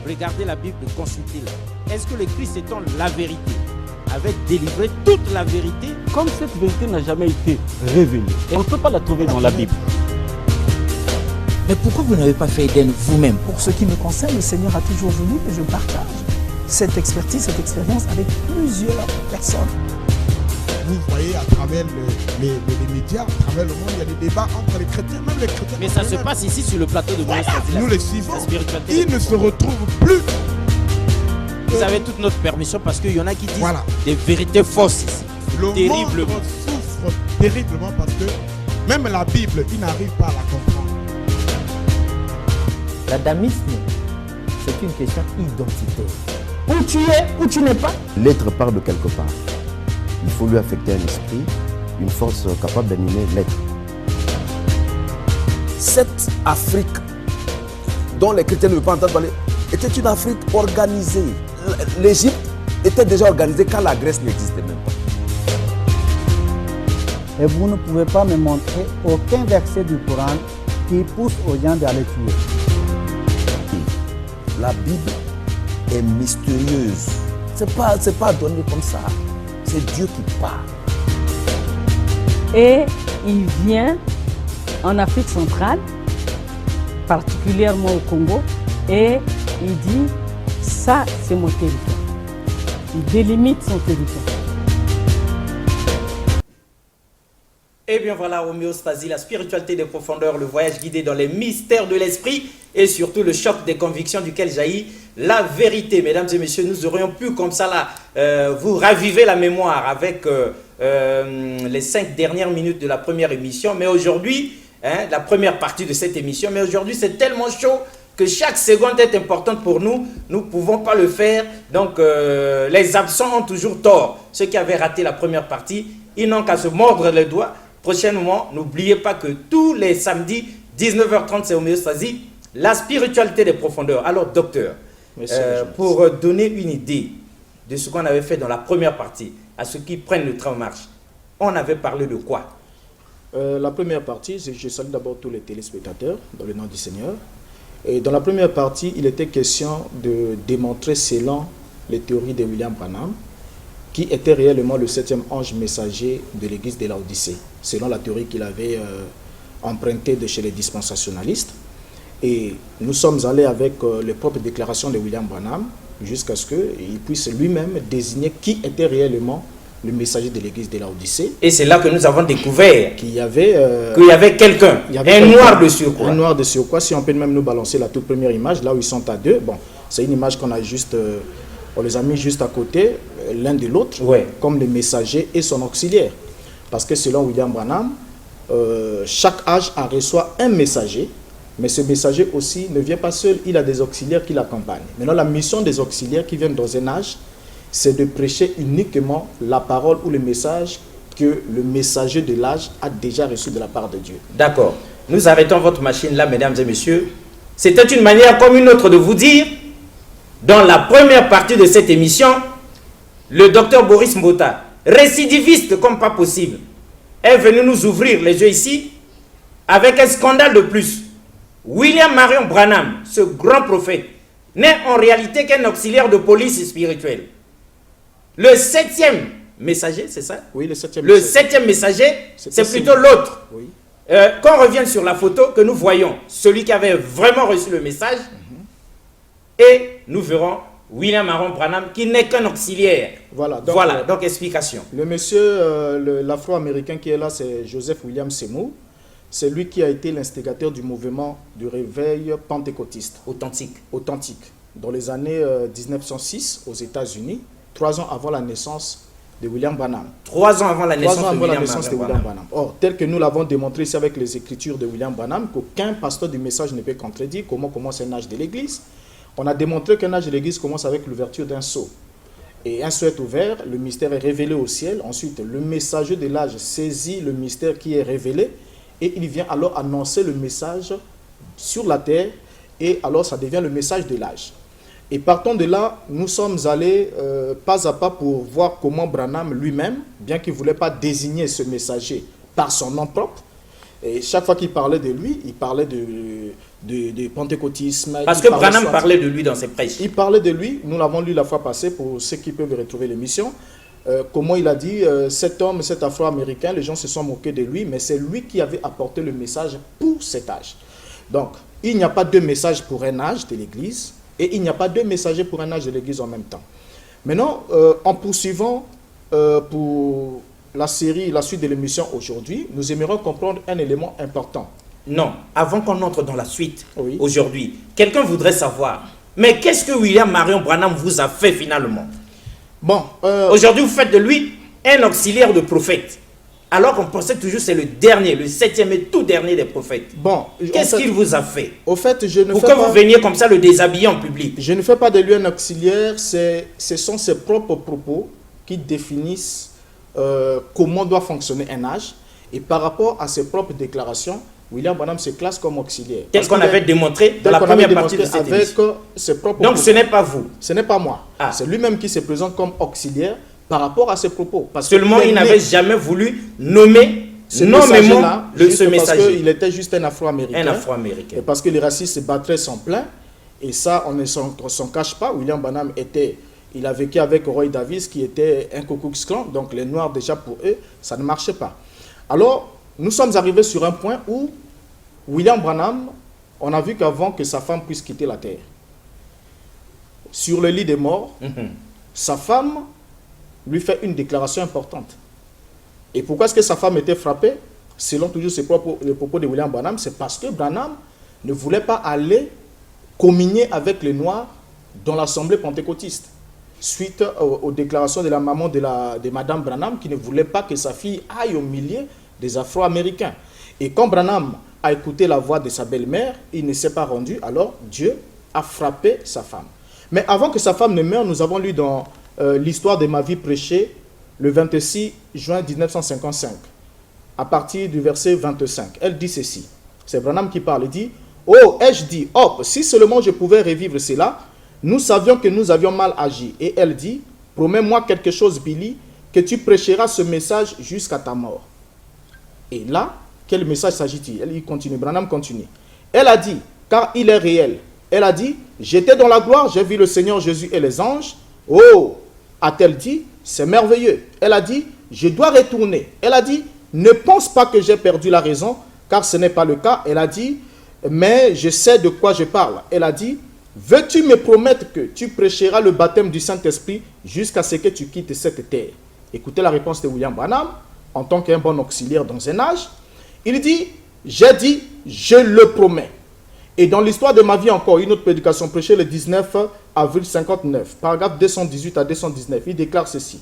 regardez la Bible, consultez-la. Est-ce que le Christ étant la vérité avait délivré toute la vérité? Comme cette vérité n'a jamais été révélée, et on ne peut pas la trouver dans la Bible. Mais pourquoi vous n'avez pas fait Éden vous-même? Pour ce qui me concerne, le Seigneur a toujours voulu que je partage cette expertise, cette expérience avec plusieurs personnes. Vous voyez à travers les médias, à travers le monde, il y a des débats entre les chrétiens, même les chrétiens. Mais ça se passe ici sur le plateau de Moïse. Nous les suivons. Ils ne se retrouvent plus. Vous avez toute notre permission parce qu'il y en a qui disent voilà. Des vérités fausses ici. Le terriblement. monde souffre terriblement parce que même la Bible, ils n'arrivent pas à la comprendre. L'adamisme, c'est une question identitaire. Où tu es, où tu n'es pas. L'être part de quelque part. Il faut lui affecter un esprit, une force capable d'animer l'être. Cette Afrique dont les chrétiens ne veulent pas entendre parler était une Afrique organisée. L'Égypte était déjà organisée quand la Grèce n'existait même pas. Et vous ne pouvez pas me montrer aucun verset du Coran qui pousse aux gens d'aller tuer. La Bible est mystérieuse. C'est pas donné comme ça. C'est Dieu qui parle. Et il vient en Afrique centrale, particulièrement au Congo, et il dit, ça c'est mon territoire. Il délimite son territoire. Et bien voilà, homéostasie, la spiritualité des profondeurs, le voyage guidé dans les mystères de l'esprit et surtout le choc des convictions duquel jaillit la vérité. Mesdames et messieurs, nous aurions pu comme ça là, vous raviver la mémoire avec les 5 dernières minutes de la première émission. Mais aujourd'hui, la première partie de cette émission, mais aujourd'hui c'est tellement chaud que chaque seconde est importante pour nous. Nous ne pouvons pas le faire. Donc les absents ont toujours tort. Ceux qui avaient raté la première partie, ils n'ont qu'à se mordre les doigts. Prochainement, n'oubliez pas que tous les samedis, 19h30, c'est homéostasie, la spiritualité des profondeurs. Alors, docteur, pour donner une idée de ce qu'on avait fait dans la première partie, à ceux qui prennent le train en marche, on avait parlé de quoi? La première partie, je salue d'abord tous les téléspectateurs, dans le nom du Seigneur. Et dans la première partie, il était question de démontrer selon les théories de William Branham, qui était réellement le 7e ange messager de l'église de Laodicée, selon la théorie qu'il avait empruntée de chez les dispensationalistes. Et nous sommes allés avec les propres déclarations de William Branham, jusqu'à ce qu'il puisse lui-même désigner qui était réellement le messager de l'église de Laodicée. Et c'est là que nous avons découvert qu'il y avait quelqu'un, un noir de surcroît. Un noir de surcroît, si on peut même nous balancer la toute première image, là où ils sont à deux. Bon, c'est une image qu'on a juste... on les a mis juste à côté, l'un de l'autre, comme le messager et son auxiliaire. Parce que selon William Branham, chaque âge en reçoit un messager, mais ce messager aussi ne vient pas seul, il a des auxiliaires qui l'accompagnent. Maintenant, la mission des auxiliaires qui viennent dans un âge, c'est de prêcher uniquement la parole ou le message que le messager de l'âge a déjà reçu de la part de Dieu. D'accord. Nous arrêtons votre machine là, mesdames et messieurs. C'était une manière comme une autre de vous dire, dans la première partie de cette émission, le docteur Boris Mbota, récidiviste comme pas possible, est venu nous ouvrir les yeux ici avec un scandale de plus. William Marion Branham, ce grand prophète, n'est en réalité qu'un auxiliaire de police spirituelle. Le 7e messager, c'est ça? Oui, le 7e messager. Le 7e messager, c'est plutôt l'autre. Oui. Qu'on revienne sur la photo que nous voyons, celui qui avait vraiment reçu le message, et nous verrons William Marion Branham qui n'est qu'un auxiliaire. Voilà, donc explication. Le monsieur, l'afro-américain qui est là, c'est Joseph William Seymour. C'est lui qui a été l'instigateur du mouvement du réveil pentecôtiste. Authentique. Dans les années 1906 aux États-Unis, 3 ans avant la naissance de William Branham. 3 ans avant la naissance de William Branham. Or, tel que nous l'avons démontré ici avec les écritures de William Branham, qu'aucun pasteur du message ne peut contredire comment commence un âge de l'Église. On a démontré qu'un âge de l'Église commence avec l'ouverture d'un sceau. Et un sceau est ouvert, le mystère est révélé au ciel. Ensuite, le messager de l'âge saisit le mystère qui est révélé et il vient alors annoncer le message sur la terre et alors ça devient le message de l'âge. Et partant de là, nous sommes allés pas à pas pour voir comment Branham lui-même, bien qu'il ne voulait pas désigner ce messager par son nom propre, et chaque fois qu'il parlait de lui, il parlait de pentecôtisme. Parce que Branham parlait de lui dans ses prêches. Il parlait de lui, nous l'avons lu la fois passée pour ceux qui peuvent retrouver l'émission. Comment il a dit, cet homme, cet afro-américain, les gens se sont moqués de lui, mais c'est lui qui avait apporté le message pour cet âge. Donc, il n'y a pas deux messages pour un âge de l'Église, et il n'y a pas deux messagers pour un âge de l'Église en même temps. Maintenant, en poursuivant pour la série, la suite de l'émission aujourd'hui, nous aimerions comprendre un élément important. Non, avant qu'on entre dans la suite, aujourd'hui, quelqu'un voudrait savoir, mais qu'est-ce que William Marion Branham vous a fait finalement? Bon, aujourd'hui, vous faites de lui un auxiliaire de prophète. Alors qu'on pensait toujours que c'est le dernier, le 7e et tout dernier des prophètes. Bon, qu'est-ce qu'il vous a fait? Au fait, je ne Pourquoi vous veniez comme ça le déshabiller en public? Je ne fais pas de lui un auxiliaire, ce sont ses propres propos qui définissent comment doit fonctionner un âge. Et par rapport à ses propres déclarations, William Branham se classe comme auxiliaire. Tel qu'on avait démontré dans la première partie de cette émission. Donc ce n'est pas vous. Ce n'est pas moi. C'est lui-même qui se présente comme auxiliaire par rapport à ses propos. Parce seulement il n'avait jamais voulu nommer ce messager-là, parce qu'il était juste un afro-américain. Un afro-américain. Et parce que les racistes se battraient sans plein. Et ça, on ne s'en cache pas. William Branham il a vécu avec Roy Davis qui était un Ku Klux Klan. Donc les Noirs, déjà pour eux, ça ne marchait pas. Alors, nous sommes arrivés sur un point où William Branham, on a vu qu'avant que sa femme puisse quitter la terre, sur le lit des morts, sa femme lui fait une déclaration importante. Et pourquoi est-ce que sa femme était frappée? Selon toujours les propos de William Branham, c'est parce que Branham ne voulait pas aller communier avec les Noirs dans l'assemblée pentecôtiste, suite aux déclarations de la maman de Madame Branham qui ne voulait pas que sa fille aille au milieu des Afro-Américains. Et quand Branham a écouté la voix de sa belle-mère, il ne s'est pas rendu, alors Dieu a frappé sa femme. Mais avant que sa femme ne meure, nous avons lu dans l'histoire de ma vie prêchée, le 26 juin 1955, à partir du verset 25. Elle dit ceci, c'est Branham qui parle, il dit « Oh, ai-je dit, hop, si seulement je pouvais revivre cela, nous savions que nous avions mal agi. » Et elle dit « Promets-moi quelque chose, Billy, que tu prêcheras ce message jusqu'à ta mort. » Et là, quel message s'agit-il? Il continue, Branham continue. Elle a dit, car il est réel. Elle a dit, j'étais dans la gloire, j'ai vu le Seigneur Jésus et les anges. Oh, a-t-elle dit, c'est merveilleux. Elle a dit, je dois retourner. Elle a dit, ne pense pas que j'ai perdu la raison, car ce n'est pas le cas. Elle a dit, mais je sais de quoi je parle. Elle a dit, veux-tu me promettre que tu prêcheras le baptême du Saint-Esprit jusqu'à ce que tu quittes cette terre? Écoutez la réponse de William Branham. En tant qu'un bon auxiliaire dans un âge, il dit, j'ai dit, je le promets. Et dans l'histoire de ma vie encore, une autre prédication prêchée le 19 avril 59, paragraphe 218 à 219, il déclare ceci.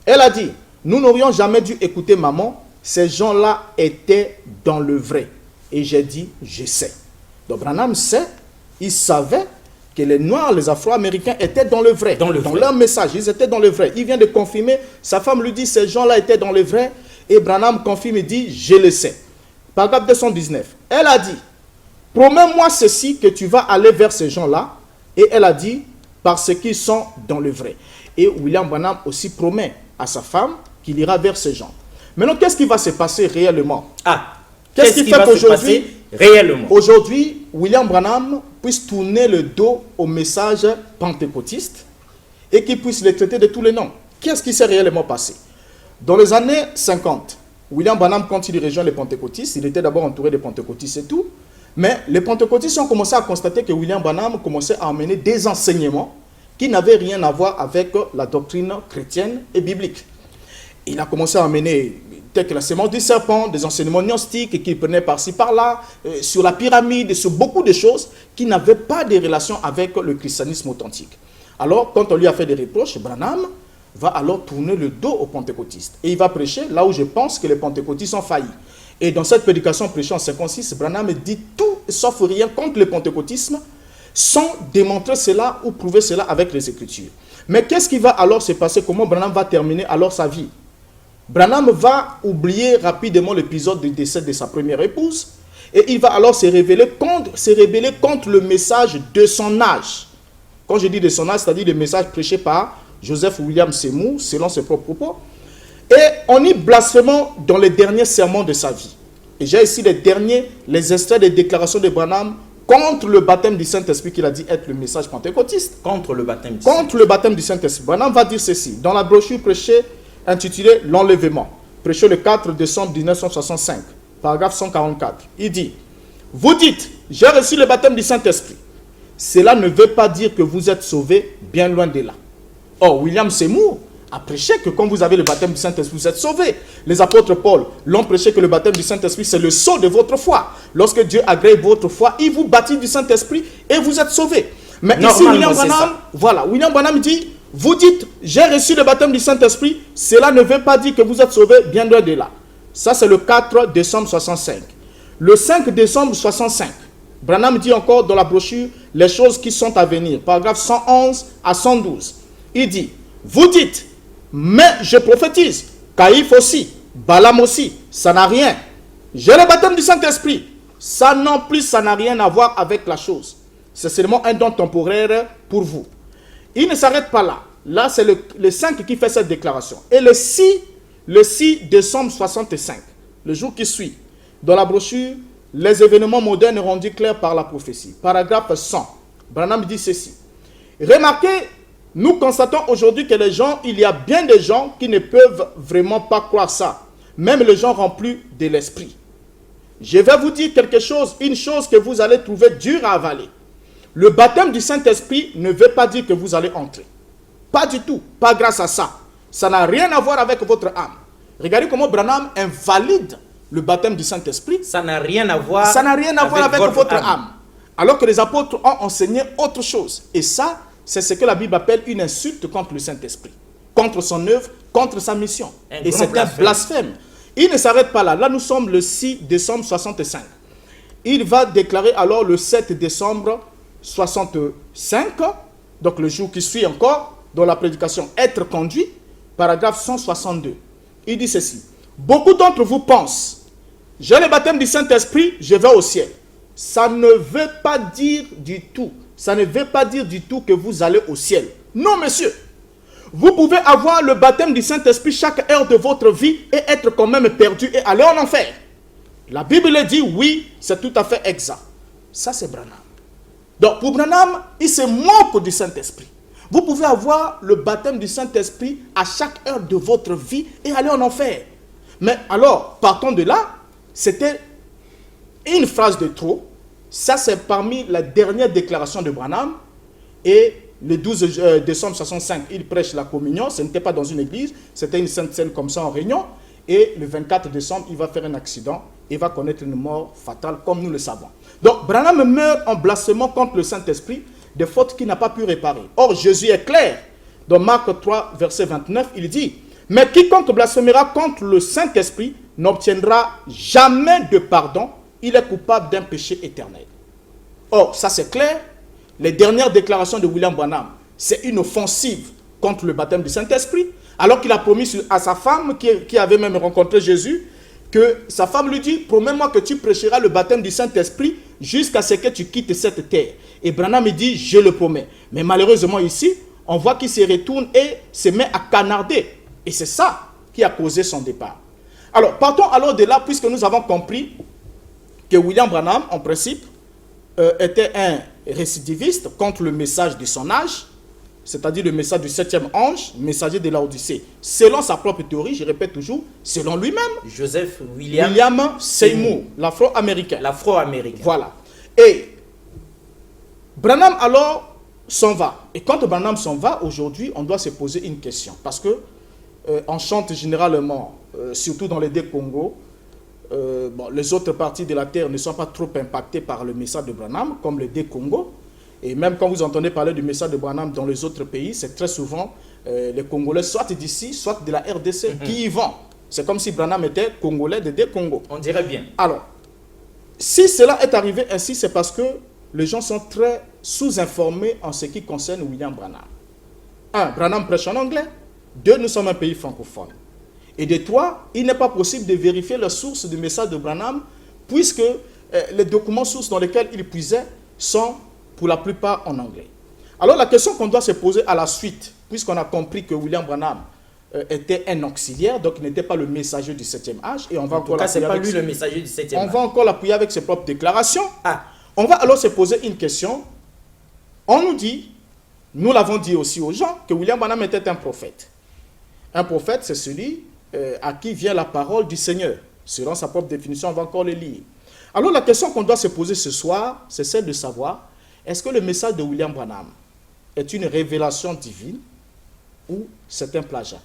Elle a dit, nous n'aurions jamais dû écouter maman, ces gens-là étaient dans le vrai. Et j'ai dit, je sais. Donc Branham sait, il savait que les Noirs, les Afro-Américains étaient dans le vrai. Dans leur message, ils étaient dans le vrai. Il vient de confirmer, sa femme lui dit, ces gens-là étaient dans le vrai. Et Branham confirme et dit, je le sais. Paragraphe 219. Elle a dit, promets-moi ceci, que tu vas aller vers ces gens-là. Et elle a dit, parce qu'ils sont dans le vrai. Et William Branham aussi promet à sa femme qu'il ira vers ces gens. Maintenant, qu'est-ce qui va se passer réellement? Qu'est-ce qui fait qu'aujourd'hui, réellement, aujourd'hui, William Branham puisse tourner le dos au message pentecôtiste et qu'il puisse les traiter de tous les noms? Qu'est-ce qui s'est réellement passé? Dans les années 50, William Branham, quand il rejoint les pentecôtistes, il était d'abord entouré des pentecôtistes et tout, mais les pentecôtistes ont commencé à constater que William Branham commençait à amener des enseignements qui n'avaient rien à voir avec la doctrine chrétienne et biblique. Il a commencé à amener tel que la sémence du serpent, des enseignements gnostiques qu'il prenait par-ci par-là, sur la pyramide, sur beaucoup de choses qui n'avaient pas de relation avec le christianisme authentique. Alors, quand on lui a fait des reproches, Branham va alors tourner le dos aux pentecôtistes. Et il va prêcher là où je pense que les pentecôtistes ont failli. Et dans cette prédication prêchée en 56, Branham dit tout sauf rien contre le pentecôtisme, sans démontrer cela ou prouver cela avec les Écritures. Mais qu'est-ce qui va alors se passer? Comment Branham va terminer alors sa vie? Branham va oublier rapidement l'épisode du décès de sa première épouse et il va alors se rebeller contre le message de son âge. Quand je dis de son âge, c'est-à-dire le message prêché par Joseph William Seymour, selon ses propres propos. Et on y blasphémant dans les derniers sermons de sa vie. Et j'ai ici les extraits des déclarations de Branham contre le baptême du Saint-Esprit qu'il a dit être le message pentecôtiste. Contre le baptême du Contre le baptême du Saint-Esprit. Branham va dire ceci. Dans la brochure prêchée intitulée « L'enlèvement », prêchée le 4 décembre 1965, paragraphe 144, il dit « Vous dites, j'ai reçu le baptême du Saint-Esprit. Cela ne veut pas dire que vous êtes sauvés, bien loin de là. » Or, William Seymour a prêché que quand vous avez le baptême du Saint-Esprit, vous êtes sauvés. Les apôtres Paul l'ont prêché que le baptême du Saint-Esprit, c'est le sceau de votre foi. Lorsque Dieu agrée votre foi, il vous baptise du Saint-Esprit et vous êtes sauvés. Mais ici, William Branham dit, vous dites, j'ai reçu le baptême du Saint-Esprit, cela ne veut pas dire que vous êtes sauvés, bien loin de là. Ça, c'est le 4 décembre 65. Le 5 décembre 65, Branham dit encore dans la brochure les choses qui sont à venir, paragraphe 111 à 112. Il dit, vous dites, mais je prophétise, Caïphe aussi, Balaam aussi, ça n'a rien. J'ai le baptême du Saint-Esprit. Ça non plus, ça n'a rien à voir avec la chose. C'est seulement un don temporaire pour vous. Il ne s'arrête pas là. Là, c'est le 5 qui fait cette déclaration. Et le 6 décembre 65, le jour qui suit, dans la brochure, les événements modernes rendus clairs par la prophétie. Paragraphe 100. Branham dit ceci. Remarquez, nous constatons aujourd'hui que il y a bien des gens qui ne peuvent vraiment pas croire ça. Même les gens remplis de l'esprit. Je vais vous dire quelque chose, une chose que vous allez trouver dure à avaler. Le baptême du Saint-Esprit ne veut pas dire que vous allez entrer. Pas du tout, pas grâce à ça. Ça n'a rien à voir avec votre âme. Regardez comment Branham invalide le baptême du Saint-Esprit. Ça n'a rien à voir, avec votre âme. Alors que les apôtres ont enseigné autre chose. Et ça, c'est ce que la Bible appelle une insulte contre le Saint-Esprit, contre son œuvre, contre sa mission. Et c'est un blasphème. Il ne s'arrête pas là. Là, nous sommes le 6 décembre 65. Il va déclarer alors le 7 décembre 65, donc le jour qui suit encore, dans la prédication « Être conduit », paragraphe 162. Il dit ceci. « Beaucoup d'entre vous pensent, j'ai le baptême du Saint-Esprit, je vais au ciel. » Ça ne veut pas dire du tout. Ça ne veut pas dire du tout que vous allez au ciel. Non, monsieur. Vous pouvez avoir le baptême du Saint-Esprit chaque heure de votre vie et être quand même perdu et aller en enfer. La Bible dit oui, c'est tout à fait exact. Ça, c'est Branham. Donc, pour Branham, il se moque du Saint-Esprit. Vous pouvez avoir le baptême du Saint-Esprit à chaque heure de votre vie et aller en enfer. Mais alors, partons de là, c'était une phrase de trop. Ça, c'est parmi la dernière déclaration de Branham. Et le 12 décembre 65, il prêche la communion. Ce n'était pas dans une église, c'était une sainte scène comme ça en réunion. Et le 24 décembre, il va faire un accident et va connaître une mort fatale, comme nous le savons. Donc, Branham meurt en blasphémant contre le Saint-Esprit, des fautes qu'il n'a pas pu réparer. Or, Jésus est clair. Dans Marc 3, verset 29, il dit, « Mais quiconque blasphémera contre le Saint-Esprit n'obtiendra jamais de pardon. Il est coupable d'un péché éternel. » Or, ça c'est clair. Les dernières déclarations de William Branham, c'est une offensive contre le baptême du Saint-Esprit, alors qu'il a promis à sa femme, qui avait même rencontré Jésus, que sa femme lui dit, promets-moi que tu prêcheras le baptême du Saint-Esprit jusqu'à ce que tu quittes cette terre. Et Branham dit, je le promets. Mais malheureusement ici, on voit qu'il se retourne et se met à canarder. Et c'est ça qui a causé son départ. Alors, partons alors de là, puisque nous avons compris que William Branham, en principe, était un récidiviste contre le message de son âge, c'est-à-dire le message du 7e ange, messager de l'Odyssée. Selon sa propre théorie, je répète toujours, selon lui-même, Joseph William Seymour, l'Afro-Américain. L'Afro-Américain. Voilà. Et Branham alors s'en va. Et quand Branham s'en va, aujourd'hui, on doit se poser une question. Parce que on chante généralement, surtout dans les deux Congos, les autres parties de la terre ne sont pas trop impactées par le message de Branham, comme les deux Congos. Et même quand vous entendez parler du message de Branham dans les autres pays, c'est très souvent les Congolais, soit d'ici, soit de la RDC, qui y vont. C'est comme si Branham était Congolais des deux Congos. On dirait bien. Alors, si cela est arrivé ainsi, c'est parce que les gens sont très sous-informés en ce qui concerne William Branham. 1. Branham prêche en anglais. 2. Nous sommes un pays francophone. Et de 3, il n'est pas possible de vérifier la source du message de Branham, puisque les documents sources dans lesquels il puisait sont pour la plupart en anglais. Alors la question qu'on doit se poser à la suite, puisqu'on a compris que William Branham était un auxiliaire, donc il n'était pas le messager du 7e âge, et on va encore c'est pas lui le messager du 7e âge. On va encore l'appuyer avec ses propres déclarations. On va alors se poser une question. On nous dit, nous l'avons dit aussi aux gens, que William Branham était un prophète. Un prophète, c'est celui à qui vient la parole du Seigneur. Selon sa propre définition, on va encore le lire. Alors la question qu'on doit se poser ce soir, c'est celle de savoir, est-ce que le message de William Branham est une révélation divine ou c'est un plagiat?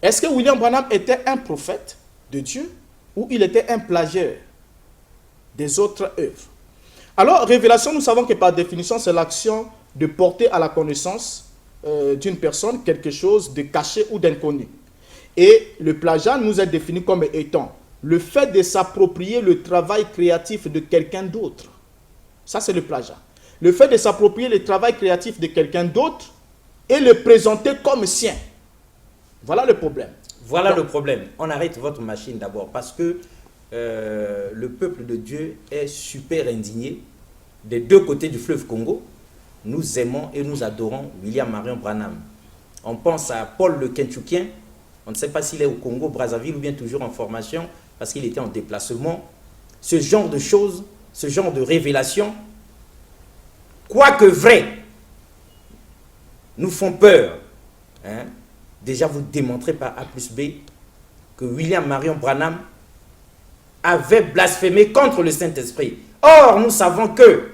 Est-ce que William Branham était un prophète de Dieu ou il était un plagiaire des autres œuvres? Alors, révélation, nous savons que par définition, c'est l'action de porter à la connaissance d'une personne quelque chose de caché ou d'inconnu. Et le plagiat nous est défini comme étant le fait de s'approprier le travail créatif de quelqu'un d'autre. Ça, c'est le plagiat. Le fait de s'approprier le travail créatif de quelqu'un d'autre et le présenter comme sien. Voilà le problème. Voilà le problème. On arrête votre machine d'abord parce que le peuple de Dieu est super indigné. Des deux côtés du fleuve Congo, nous aimons et nous adorons William Marion Branham. On pense à Paul le Kentuckien. On ne sait pas s'il est au Congo, Brazzaville ou bien toujours en formation parce qu'il était en déplacement. Ce genre de choses, ce genre de révélations, quoique vrai, nous font peur. Hein? Déjà, vous démontrez par A plus B que William Marion Branham avait blasphémé contre le Saint-Esprit. Or, nous savons que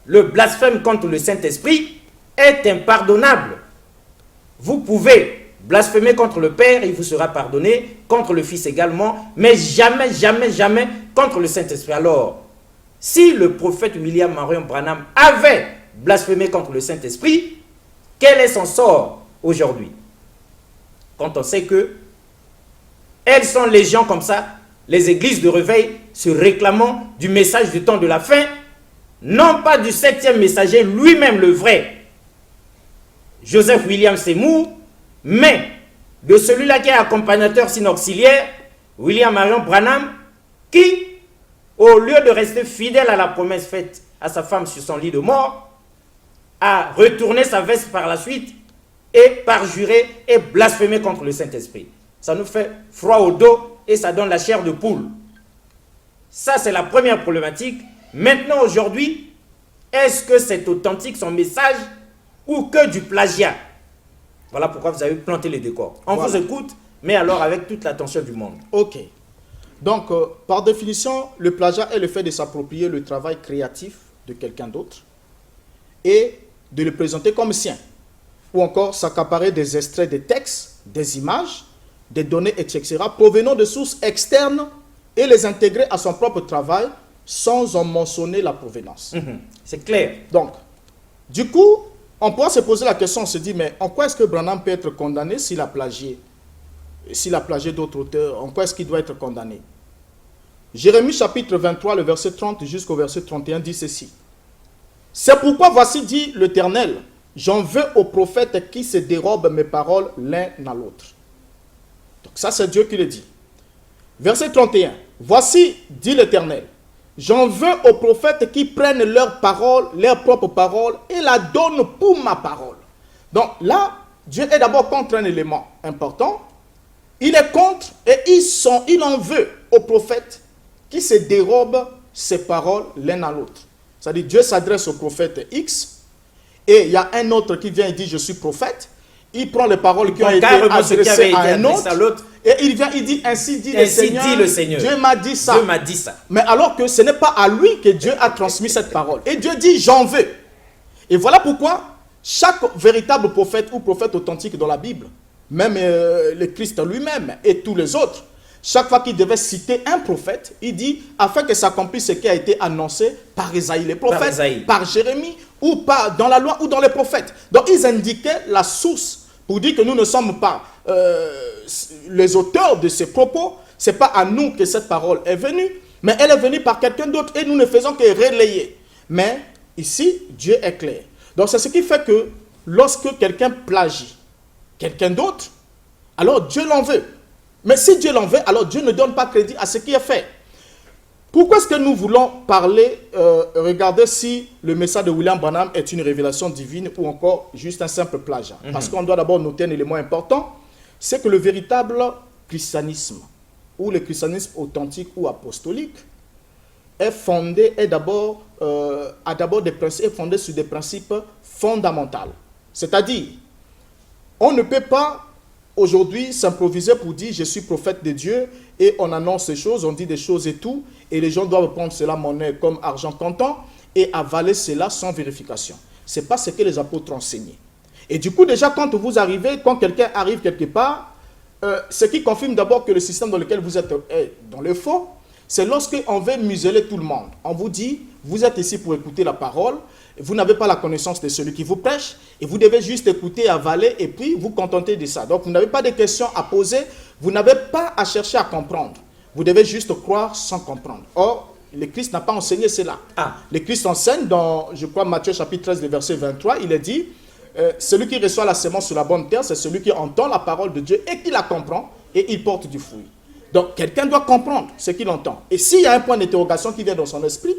le blasphème contre le Saint-Esprit est impardonnable. Vous pouvez blasphémer contre le Père, il vous sera pardonné, contre le Fils également, mais jamais, jamais, jamais contre le Saint-Esprit. Alors, si le prophète William Marion Branham avait blasphémé contre le Saint-Esprit, quel est son sort aujourd'hui? Quand on sait que elles sont légion comme ça, les églises de réveil se réclamant du message du temps de la fin, non pas du 7e messager, lui-même le vrai, Joseph William Seymour, mais de celui-là qui est accompagnateur sinon auxiliaire, William Marion Branham, qui, au lieu de rester fidèle à la promesse faite à sa femme sur son lit de mort, a retourné sa veste par la suite et parjuré et blasphémé contre le Saint-Esprit. Ça nous fait froid au dos et ça donne la chair de poule. Ça, c'est la première problématique. Maintenant, aujourd'hui, est-ce que c'est authentique son message ou que du plagiat? Voilà pourquoi vous avez planté les décors. On vous écoute, mais alors avec toute l'attention du monde. Ok. Donc, par définition, le plagiat est le fait de s'approprier le travail créatif de quelqu'un d'autre et de le présenter comme sien. Ou encore s'accaparer des extraits de textes, des images, des données, etc., provenant de sources externes et les intégrer à son propre travail sans en mentionner la provenance. C'est clair. Donc, du coup, on pourra se poser la question, on se dit, mais en quoi est-ce que Branham peut être condamné s'il a plagié? S'il a plagié d'autres auteurs, en quoi est-ce qu'il doit être condamné? Jérémie chapitre 23, le verset 30 jusqu'au verset 31 dit ceci. C'est pourquoi voici dit l'Éternel, j'en veux aux prophètes qui se dérobent mes paroles l'un à l'autre. Donc ça c'est Dieu qui le dit. Verset 31. Voici, dit l'Éternel, j'en veux aux prophètes qui prennent leurs paroles, leurs propres paroles, et la donnent pour ma parole. Donc là, Dieu est d'abord contre un élément important. Il est contre et il en veut aux prophètes qui se dérobent ses paroles l'un à l'autre. C'est-à-dire Dieu s'adresse au prophète X et il y a un autre qui vient et dit je suis prophète. Il prend les paroles qui ont été adressées à un autre et il vient, il dit ainsi dit le Seigneur. Dieu m'a dit ça. Dieu m'a dit ça. Mais alors que ce n'est pas à lui que Dieu a transmis cette parole. Et Dieu dit j'en veux. Et voilà pourquoi chaque véritable prophète ou prophète authentique dans la Bible, même le Christ lui-même et tous les autres, chaque fois qu'il devait citer un prophète, il dit afin que s'accomplisse ce qui a été annoncé par Isaïe les prophètes, par Jérémie, ou dans la loi ou dans les prophètes. Donc ils indiquaient la source pour dire que nous ne sommes pas les auteurs de ces propos. Ce n'est pas à nous que cette parole est venue, mais elle est venue par quelqu'un d'autre et nous ne faisons que relayer. Mais ici, Dieu est clair. Donc c'est ce qui fait que lorsque quelqu'un plagie quelqu'un d'autre, alors Dieu l'en veut. Mais si Dieu l'en veut, alors Dieu ne donne pas crédit à ce qui est fait. Pourquoi est-ce que nous voulons parler, regarder si le message de William Branham est une révélation divine ou encore juste un simple plagiat? Parce qu'on doit d'abord noter un élément important, c'est que le véritable christianisme, ou le christianisme authentique ou apostolique, est fondée, est d'abord, a d'abord des principes, est fondée sur des principes fondamentaux. C'est-à-dire, on ne peut pas aujourd'hui s'improviser pour dire je suis prophète de Dieu et on annonce ces choses, on dit des choses et tout, et les gens doivent prendre cela monnaie comme argent comptant et avaler cela sans vérification. Ce n'est pas ce que les apôtres ont enseigné. Et du coup, déjà, quand vous arrivez, quand quelqu'un arrive quelque part, ce qui confirme d'abord que le système dans lequel vous êtes est dans le faux, c'est lorsqu'on veut museler tout le monde. On vous dit, vous êtes ici pour écouter la parole, vous n'avez pas la connaissance de celui qui vous prêche, et vous devez juste écouter, avaler, et puis vous contenter de ça. Donc, vous n'avez pas de questions à poser, vous n'avez pas à chercher à comprendre. Vous devez juste croire sans comprendre. Or, le Christ n'a pas enseigné cela. Le Christ enseigne dans, je crois, Matthieu chapitre 13, verset 23, il est dit, celui qui reçoit la semence sur la bonne terre, c'est celui qui entend la parole de Dieu et qui la comprend, et il porte du fruit. Donc, quelqu'un doit comprendre ce qu'il entend. Et s'il y a un point d'interrogation qui vient dans son esprit,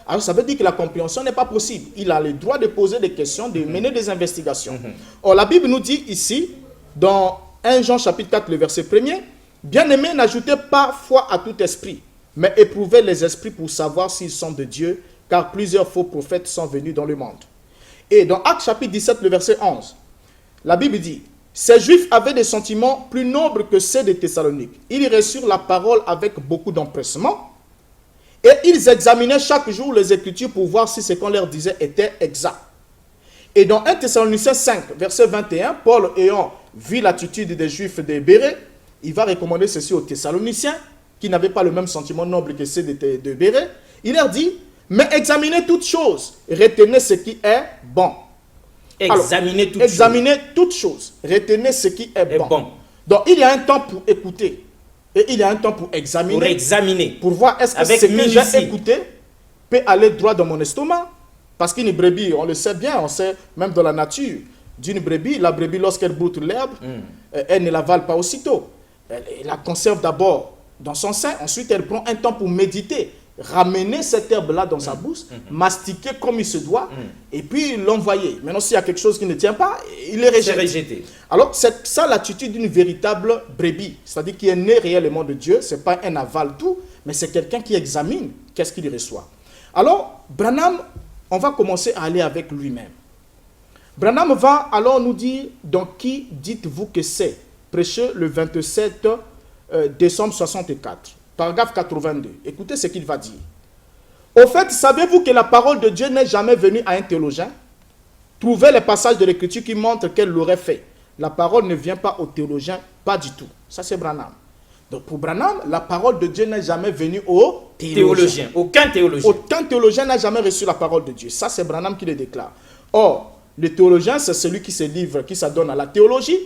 alors ça veut dire que la compréhension n'est pas possible. Il a le droit de poser des questions, de mener des investigations. Or, la Bible nous dit ici, dans 1 Jean chapitre 4, le verset 1er, « Bien-aimés, n'ajoutez pas foi à tout esprit, mais éprouvez les esprits pour savoir s'ils sont de Dieu, car plusieurs faux prophètes sont venus dans le monde. » Et dans Actes chapitre 17, le verset 11, la Bible dit, « Ces Juifs avaient des sentiments plus nobles que ceux des Thessaloniques. Ils reçurent la parole avec beaucoup d'empressement, et ils examinaient chaque jour les Écritures pour voir si ce qu'on leur disait était exact. » Et dans 1 Thessaloniciens 5, verset 21, Paul ayant vu l'attitude des Juifs de Bérée, il va recommander ceci aux Thessaloniciens, qui n'avaient pas le même sentiment noble que ceux de Bérée. Il leur dit, « Mais examinez toutes choses, retenez ce qui est bon. » Examinez toutes choses, retenez ce qui est bon. Donc, il y a un temps pour écouter. Et il y a un temps pour examiner. Pour voir est-ce que ce que j'ai écouté peut aller droit dans mon estomac. Parce qu'une brebis, on le sait bien, on sait même dans la nature, d'une brebis, la brebis lorsqu'elle broute l'herbe, elle ne l'avale pas aussitôt. Elle la conserve d'abord dans son sein, ensuite elle prend un temps pour méditer, ramener cette herbe-là dans sa bouche, mastiquer comme il se doit, et puis l'envoyer. Maintenant, s'il y a quelque chose qui ne tient pas, il est rejeté. Alors, c'est ça l'attitude d'une véritable brebis, c'est-à-dire qui est née réellement de Dieu. Ce n'est pas un aval tout, mais c'est quelqu'un qui examine qu'est-ce qu'il reçoit. Alors, Branham, on va commencer à aller avec lui-même. Branham va alors nous dire, donc qui dites-vous que c'est? Prêché le 27 décembre 64, paragraphe 82. Écoutez ce qu'il va dire. Au fait, savez-vous que la parole de Dieu n'est jamais venue à un théologien? Trouvez les passages de l'Écriture qui montrent qu'elle l'aurait fait. La parole ne vient pas au théologien, pas du tout. Ça, c'est Branham. Donc, pour Branham, la parole de Dieu n'est jamais venue au théologien. Aucun théologien. Aucun théologien n'a jamais reçu la parole de Dieu. Ça, c'est Branham qui le déclare. Or, le théologien, c'est celui qui se livre, qui s'adonne à la théologie.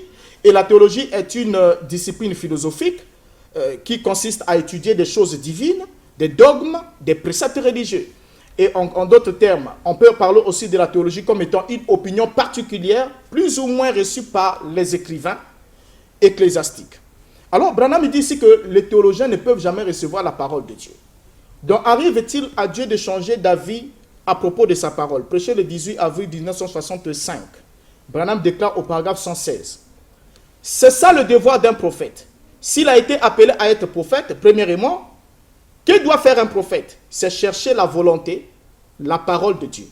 Et la théologie est une discipline philosophique qui consiste à étudier des choses divines, des dogmes, des préceptes religieux. Et en d'autres termes, on peut parler aussi de la théologie comme étant une opinion particulière, plus ou moins reçue par les écrivains ecclésiastiques. Alors, Branham dit ici que les théologiens ne peuvent jamais recevoir la parole de Dieu. Donc, arrive-t-il à Dieu de changer d'avis à propos de sa parole? Prêché le 18 avril 1965. Branham déclare au paragraphe 116. C'est ça le devoir d'un prophète. S'il a été appelé à être prophète, premièrement, que doit faire un prophète? C'est chercher la volonté, la parole de Dieu.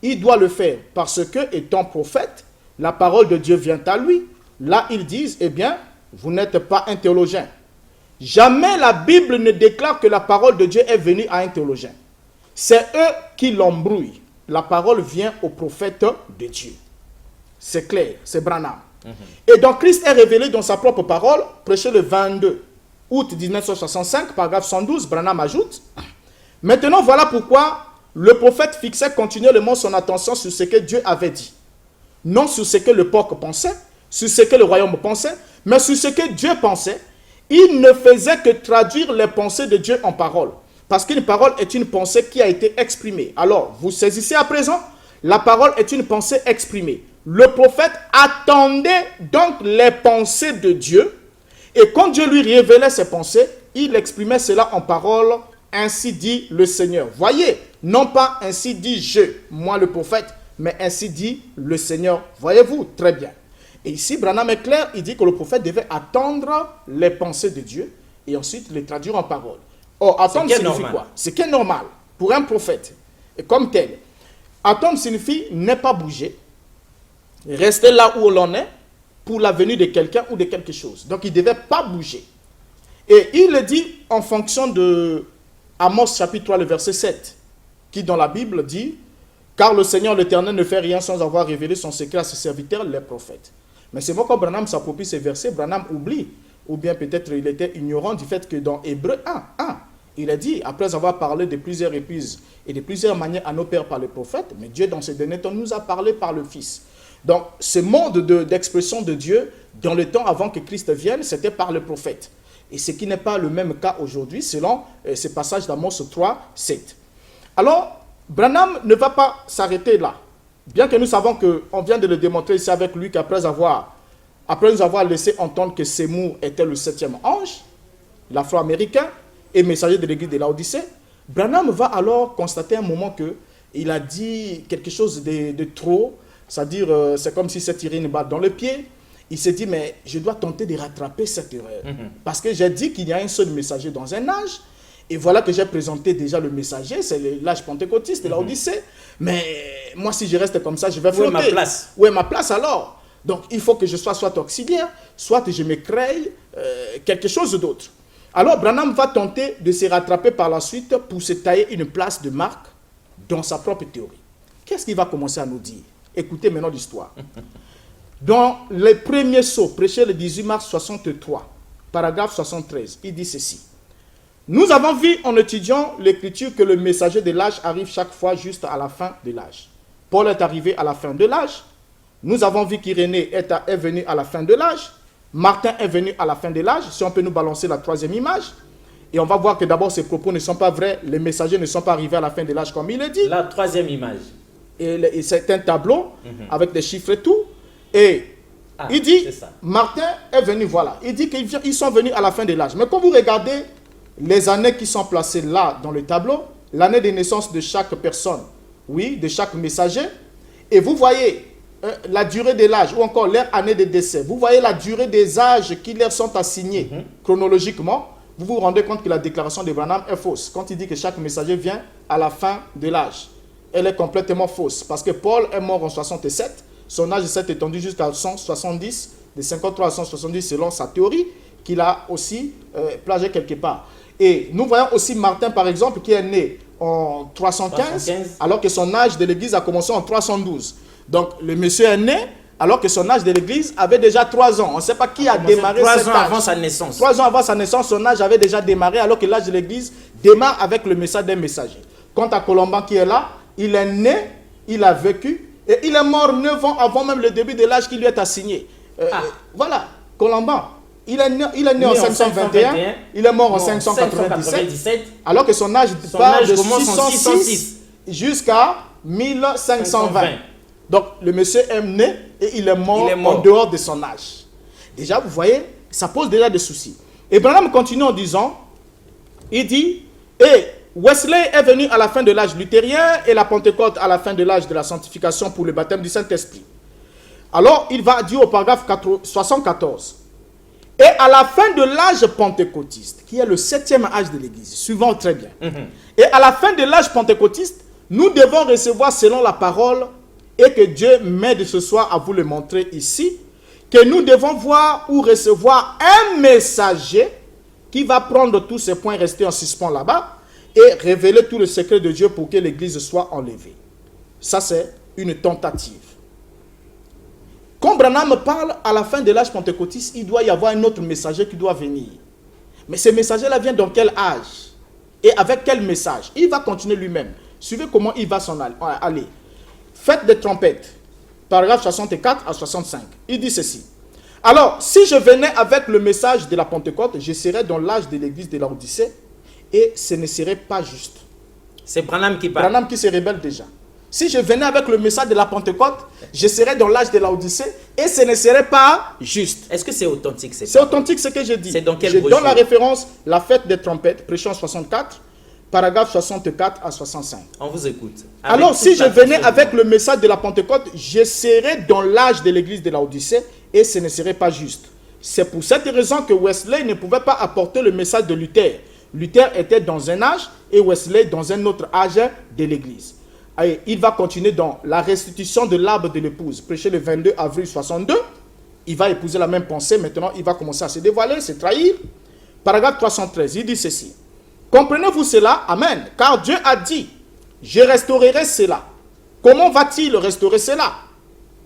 Il doit le faire parce que, étant prophète, la parole de Dieu vient à lui. Là, ils disent, eh bien, vous n'êtes pas un théologien. Jamais la Bible ne déclare que la parole de Dieu est venue à un théologien. C'est eux qui l'embrouillent. La parole vient au prophète de Dieu. C'est clair, c'est Branham. Et donc Christ est révélé dans sa propre parole, prêché le 22 août 1965, paragraphe 112, Branham ajoute, « Maintenant voilà pourquoi le prophète fixait continuellement son attention sur ce que Dieu avait dit. Non sur ce que le peuple pensait, sur ce que le royaume pensait, mais sur ce que Dieu pensait. Il ne faisait que traduire les pensées de Dieu en parole. Parce qu'une parole est une pensée qui a été exprimée. Alors, vous saisissez à présent, la parole est une pensée exprimée. Le prophète attendait donc les pensées de Dieu. Et quand Dieu lui révélait ses pensées, il exprimait cela en parole. Ainsi dit le Seigneur. Voyez, non pas ainsi dit je, moi le prophète, mais ainsi dit le Seigneur. Voyez-vous, très bien. Et ici, Branham est clair, il dit que le prophète devait attendre les pensées de Dieu et ensuite les traduire en parole. Or, attendre signifie quoi? Ce qui est normal. pour un prophète, et comme tel, attendre signifie ne pas bouger, rester là où l'on est pour la venue de quelqu'un ou de quelque chose. Donc il ne devait pas bouger. Et il le dit en fonction de Amos chapitre 3, le verset 7, qui dans la Bible dit « Car le Seigneur l'Éternel ne fait rien sans avoir révélé son secret à ses serviteurs, les prophètes. » Mais c'est moi quand Branham s'approprie ces versets, Branham oublie, ou bien peut-être il était ignorant du fait que dans Hébreux 1, il a dit, après avoir parlé de plusieurs reprises et de plusieurs manières à nos pères par les prophètes, mais Dieu dans ces derniers temps nous a parlé par le Fils. Donc ce monde d'expression de Dieu, dans le temps avant que Christ vienne, c'était par le prophète. Et ce qui n'est pas le même cas aujourd'hui, selon ce passage d'Amos 3, 7. Alors, Branham ne va pas s'arrêter là. Bien que nous savons qu'on vient de le démontrer ici avec lui qu'après nous avoir laissé entendre que Seymour était le 7e ange, l'afro-américain, et messager de l'église de Laodicée, Branham va alors constater un moment qu'il a dit quelque chose de trop, c'est-à-dire c'est comme si s'est tiré une balle dans le pied. Il s'est dit, mais je dois tenter de rattraper cette erreur. Parce que j'ai dit qu'il y a un seul messager dans un âge, et voilà que j'ai présenté déjà le messager, c'est l'âge pentecôtiste de Laodicée. Mais moi, si je reste comme ça, je vais flotter. Où est ma place? Où est ma place alors? Donc, il faut que je sois soit auxiliaire, soit je me crée quelque chose d'autre. Alors, Branham va tenter de se rattraper par la suite pour se tailler une place de marque dans sa propre théorie. Qu'est-ce qu'il va commencer à nous dire? Écoutez maintenant l'histoire. Dans les premiers sauts, prêchés le 18 mars 63, paragraphe 73, il dit ceci. Nous avons vu en étudiant l'écriture que le messager de l'âge arrive chaque fois juste à la fin de l'âge. Paul est arrivé à la fin de l'âge. Nous avons vu qu'Irénée est venu à la fin de l'âge. Martin est venu à la fin de l'âge. Si on peut nous balancer la troisième image. Et on va voir que d'abord ces propos ne sont pas vrais. Les messagers ne sont pas arrivés à la fin de l'âge comme il est dit. La troisième image. Et c'est un tableau avec des chiffres et tout. Et il dit, Martin est venu, voilà. Il dit qu'ils sont venus à la fin de l'âge. Mais quand vous regardez les années qui sont placées là dans le tableau, l'année de naissance de chaque personne, oui, de chaque messager, et vous voyez la durée de l'âge ou encore leur année de décès, vous voyez la durée des âges qui leur sont assignés chronologiquement, vous vous rendez compte que la déclaration de Branham est fausse. Quand il dit que chaque messager vient à la fin de l'âge, elle est complètement fausse. Parce que Paul est mort en 67, son âge s'est étendu jusqu'à 170, de 53 à 170 selon sa théorie, qu'il a aussi plagié quelque part. Et nous voyons aussi Martin, par exemple, qui est né en 315, alors que son âge de l'église a commencé en 312. Donc, le monsieur est né alors que son âge de l'église avait déjà 3 ans. On ne sait pas qui a démarré cet âge. 3 ans avant sa naissance. 3 ans avant sa naissance, son âge avait déjà démarré, alors que l'âge de l'église démarre avec le message d'un messager. Quant à Colomban qui est là, il est né, il a vécu, et il est mort 9 ans avant même le début de l'âge qui lui est assigné. Voilà, Colomban. Il est né en 521, il est mort en 597, alors que son âge part de 606 jusqu'à 1520. Donc, le monsieur est né et il est mort en dehors de son âge. Déjà, vous voyez, ça pose déjà des soucis. Et Branham continue en disant, il dit, et Wesley est venu à la fin de l'âge luthérien et la Pentecôte à la fin de l'âge de la sanctification pour le baptême du Saint-Esprit. Alors, il va dire au paragraphe 74, et à la fin de l'âge pentecôtiste, qui est le 7e âge de l'Église, suivant très bien, et à la fin de l'âge pentecôtiste, nous devons recevoir selon la parole, et que Dieu m'aide ce soir à vous le montrer ici, que nous devons voir ou recevoir un messager qui va prendre tous ces points restés en suspens là-bas et révéler tout le secret de Dieu pour que l'Église soit enlevée. Ça, c'est une tentative. Quand Branham parle à la fin de l'âge pentecôtiste, il doit y avoir un autre messager qui doit venir. Mais ce messager-là vient dans quel âge? Et avec quel message? Il va continuer lui-même. Suivez comment il va s'en aller. Fête des trompettes, paragraphe 64 à 65. Il dit ceci. Alors, si je venais avec le message de la Pentecôte, je serais dans l'âge de l'église de Laodicée et ce ne serait pas juste. C'est Branham qui parle. Branham qui se rebelle déjà. Si je venais avec le message de la Pentecôte, je serais dans l'âge de Laodicée et ce ne serait pas juste. Est-ce que c'est authentique? C'est authentique ce que je dis. C'est dans quel Je brochure? donne la référence, la fête des trompettes, prêchant 64, paragraphe 64 à 65. On vous écoute. Alors, si je venais avec le message de la Pentecôte, je serais dans l'âge de l'église de Laodicée et ce ne serait pas juste. C'est pour cette raison que Wesley ne pouvait pas apporter le message de Luther, Luther était dans un âge et Wesley dans un autre âge de l'Église. Et il va continuer dans la restitution de l'arbre de l'épouse, prêché le 22 avril 62. Il va épouser la même pensée. Maintenant, il va commencer à se dévoiler, se trahir. Paragraphe 313, il dit ceci. Comprenez-vous cela? Amen. Car Dieu a dit, je restaurerai cela. Comment va-t-il restaurer cela?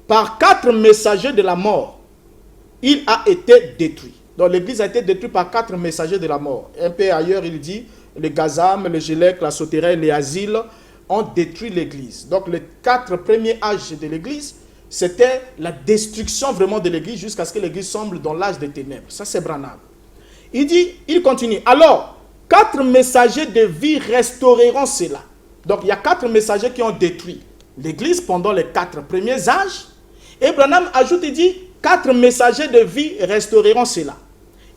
Par 4 messagers de la mort. Il a été détruit. Donc l'église a été détruite par 4 messagers de la mort. Un peu ailleurs, il dit, le Gazam, le Gélec, la Sotérée, les Asiles ont détruit l'église. Donc les 4 premiers âges de l'église, c'était la destruction vraiment de l'église jusqu'à ce que l'église semble dans l'âge des ténèbres. Ça, c'est Branham. Il continue. Alors, 4 messagers de vie restaureront cela. Donc, il y a 4 messagers qui ont détruit l'église pendant les 4 premiers âges. Et Branham ajoute, il dit, 4 messagers de vie restaureront cela.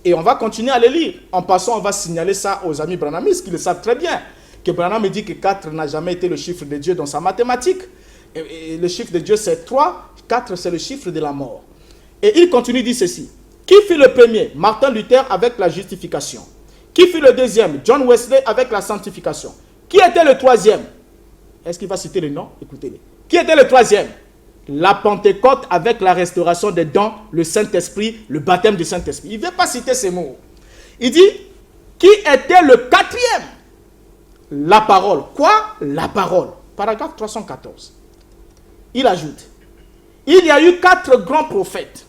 Et on va continuer à les lire. En passant, on va signaler ça aux amis branhamistes qui le savent très bien. Que Branham dit que 4 n'a jamais été le chiffre de Dieu dans sa mathématique. Et le chiffre de Dieu, c'est 3. 4, c'est le chiffre de la mort. Et il continue, dit ceci. Qui fut le premier? Martin Luther avec la justification. Qui fut le deuxième? John Wesley avec la sanctification. Qui était le troisième? Est-ce qu'il va citer les noms? Écoutez-les. Qui était le troisième? La Pentecôte avec la restauration des dons, le Saint-Esprit, le baptême du Saint-Esprit. Il ne veut pas citer ces mots. Il dit, qui était le quatrième? La parole. Quoi? La parole. Paragraphe 314. Il ajoute, il y a eu 4 grands prophètes.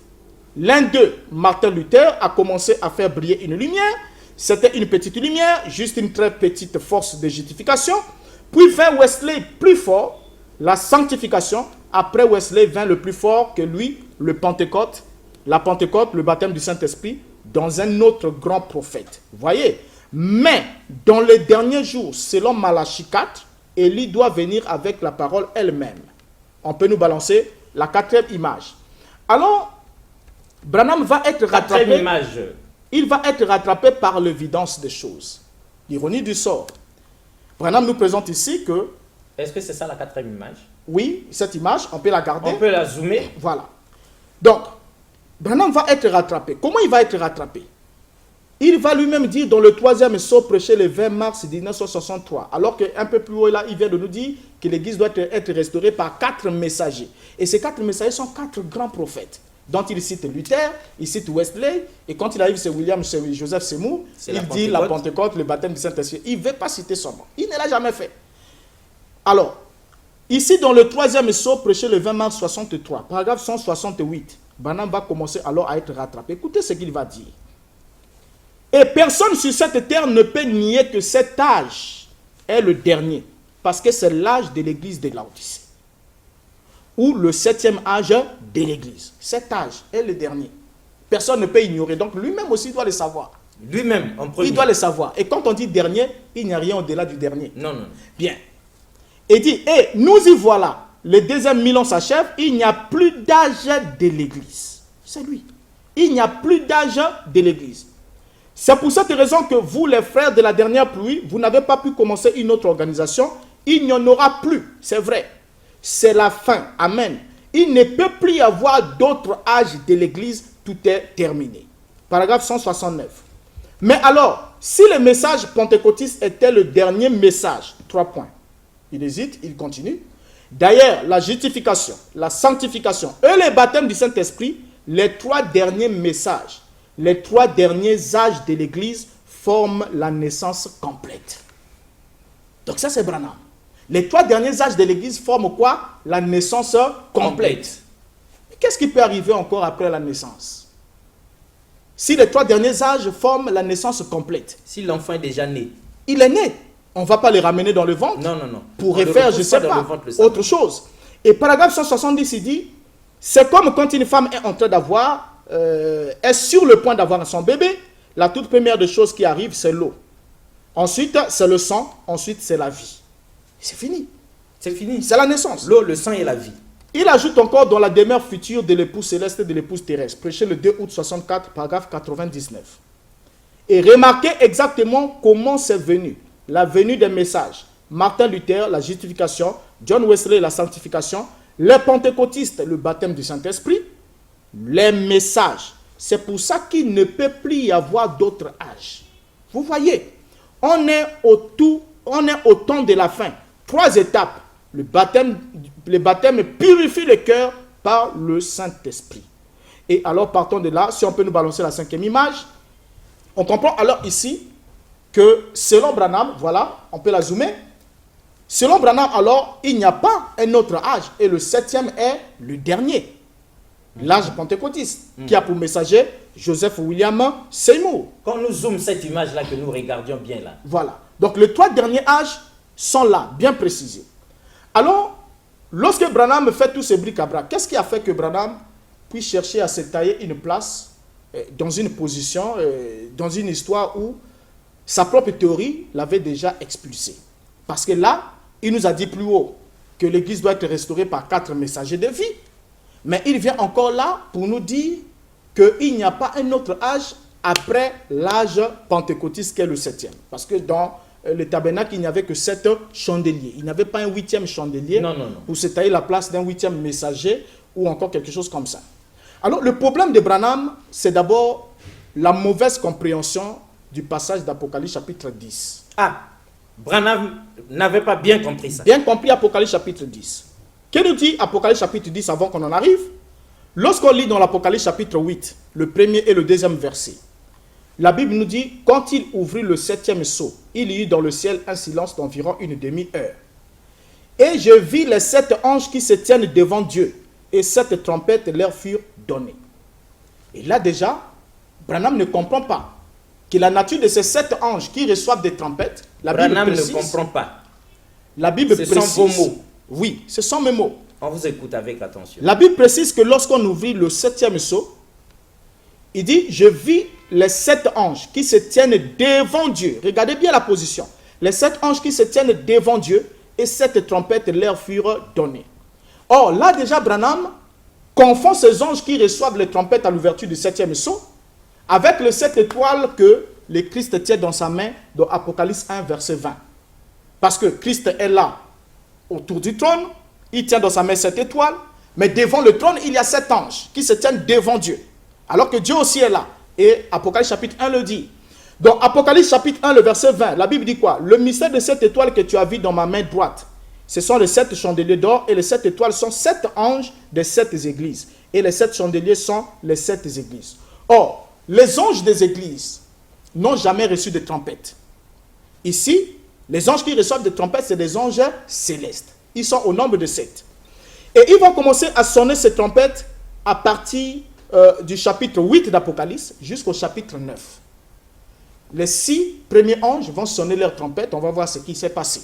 L'un d'eux, Martin Luther, a commencé à faire briller une lumière. C'était une petite lumière, juste une très petite force de justification. Puis vint Wesley plus fort, la sanctification. Après Wesley vint le plus fort que lui, le Pentecôte, la Pentecôte, le baptême du Saint-Esprit, dans un autre grand prophète. Voyez. Mais dans les derniers jours, selon Malachie 4, Élie doit venir avec la parole elle-même. On peut nous balancer la 4e image. Alors, Branham va être rattrapé. Image. Il va être rattrapé par l'évidence des choses. L'ironie du sort. Branham nous présente ici que... Est-ce que c'est ça la 4e image? Oui, cette image, on peut la garder. On peut la zoomer. Voilà. Donc, Branham va être rattrapé. Comment il va être rattrapé? Il va lui-même dire dans le 3e sceau prêché le 20 mars 1963, alors qu'un peu plus haut là, il vient de nous dire que l'église doit être restaurée par 4 messagers. Et ces 4 messagers sont 4 grands prophètes, dont il cite Luther, il cite Wesley, et quand il arrive c'est Joseph Seymour, il dit la Pentecôte, le baptême du Saint-Esprit. Il ne veut pas citer son nom. Il ne l'a jamais fait. Alors, ici dans le 3e sceau prêché le 20 mars 63, paragraphe 168, Branham va commencer alors à être rattrapé. Écoutez ce qu'il va dire. Et personne sur cette terre ne peut nier que cet âge est le dernier, parce que c'est l'âge de l'église de Laodicée, ou le 7e âge de l'église. Cet âge est le dernier. Personne ne peut ignorer, donc lui-même aussi doit le savoir. Lui-même, en premier. Il doit le savoir. Et quand on dit dernier, il n'y a rien au-delà du dernier. Non, non. Bien. Et dit, et nous y voilà, le 2e millénaire s'achève, il n'y a plus d'âge de l'église. C'est lui. Il n'y a plus d'âge de l'église. C'est pour cette raison que vous, les frères de la dernière pluie, vous n'avez pas pu commencer une autre organisation. Il n'y en aura plus, c'est vrai. C'est la fin, amen. Il ne peut plus y avoir d'autres âges de l'église, tout est terminé. Paragraphe 169. Mais alors, si le message pentecôtiste était le dernier message, 3 points. Il hésite, il continue. D'ailleurs, la justification, la sanctification et le baptême du Saint-Esprit, les 3 derniers messages, les 3 derniers âges de l'église forment la naissance complète. Donc ça c'est Branham. Les 3 derniers âges de l'église forment quoi? La naissance complète. Qu'est-ce qui peut arriver encore après la naissance? Si les 3 derniers âges forment la naissance complète. Si l'enfant est déjà né. Il est né. On ne va pas le ramener dans le ventre. Non, non, non. Pour refaire, je ne sais pas, autre chose. Et paragraphe 170, il dit, c'est comme quand une femme est en train d'avoir, est sur le point d'avoir son bébé, la toute première des choses qui arrive, c'est l'eau. Ensuite, c'est le sang. Ensuite, c'est la vie. C'est fini. C'est fini. C'est la naissance. L'eau, le sang et la vie. Il ajoute encore dans la demeure future de l'épouse céleste et de l'épouse terrestre, prêché le 2 août 64, paragraphe 99. Et remarquez exactement comment c'est venu. La venue des messages. Martin Luther, la justification. John Wesley, la sanctification. Les pentecôtistes, le baptême du Saint-Esprit. Les messages. C'est pour ça qu'il ne peut plus y avoir d'autres âges. Vous voyez, on est au temps de la fin. 3 étapes. Le baptême purifie le cœur par le Saint-Esprit. Et alors, partons de là, si on peut nous balancer la 5e image, on comprend alors ici que selon Branham, voilà, on peut la zoomer. Selon Branham, alors, il n'y a pas un autre âge. Et le 7e est le dernier. L'âge pentecôtiste, qui a pour messager Joseph William Seymour. Quand nous zoomons cette image-là, que nous regardions bien là. Voilà. Donc, les 3 derniers âges sont là, bien précisés. Alors, lorsque Branham fait tous ces bric-à-brac, qu'est-ce qui a fait que Branham puisse chercher à se tailler une place dans une position, dans une histoire où sa propre théorie l'avait déjà expulsé? Parce que là, il nous a dit plus haut que l'Église doit être restaurée par 4 messagers de vie. Mais il vient encore là pour nous dire qu'il n'y a pas un autre âge après l'âge pentecôtiste qui est le 7e. Parce que dans le tabernacle, il n'y avait que 7 chandeliers. Il n'y avait pas un 8e chandelier pour se tailler la place d'un 8e messager ou encore quelque chose comme ça. Alors, le problème de Branham, c'est d'abord la mauvaise compréhension du passage d'Apocalypse chapitre 10. Ah, Branham n'avait pas bien compris ça. Bien compris Apocalypse chapitre 10. Que nous dit Apocalypse chapitre 10 avant qu'on en arrive? Lorsqu'on lit dans l'Apocalypse chapitre 8, le 1er et le 2e verset, la Bible nous dit, quand il ouvrit le 7e sceau, il y eut dans le ciel un silence d'environ une demi-heure. Et je vis les 7 anges qui se tiennent devant Dieu, et 7 trompettes leur furent données. Et là déjà, Branham ne comprend pas que la nature de ces 7 anges qui reçoivent des trompettes, la Bible précise, ne comprend pas. La Bible précise. Ce sont vos mots. Oui, ce sont mes mots. On vous écoute avec attention. La Bible précise que lorsqu'on ouvrit le 7e sceau, il dit, je vis les 7 anges qui se tiennent devant Dieu. Regardez bien la position. Les 7 anges qui se tiennent devant Dieu et 7 trompettes leur furent données. Or, là déjà, Branham confond ces anges qui reçoivent les trompettes à l'ouverture du 7e sceau avec les 7 étoiles que le Christ tient dans sa main dans Apocalypse 1, verset 20. Parce que Christ est là autour du trône, il tient dans sa main 7 étoiles, mais devant le trône, il y a 7 anges qui se tiennent devant Dieu. Alors que Dieu aussi est là. Et Apocalypse chapitre 1 le dit. Donc Apocalypse chapitre 1, le verset 20, la Bible dit quoi? Le mystère de 7 étoiles que tu as vu dans ma main droite, ce sont les 7 chandeliers d'or, et les 7 étoiles sont 7 anges des 7 églises. Et les 7 chandeliers sont les 7 églises. Or, les anges des églises n'ont jamais reçu de trompette. Ici, les anges qui reçoivent des trompettes, c'est des anges célestes. Ils sont au nombre de 7. Et ils vont commencer à sonner ces trompettes à partir du chapitre 8 d'Apocalypse jusqu'au chapitre 9. Les 6 premiers anges vont sonner leurs trompettes. On va voir ce qui s'est passé.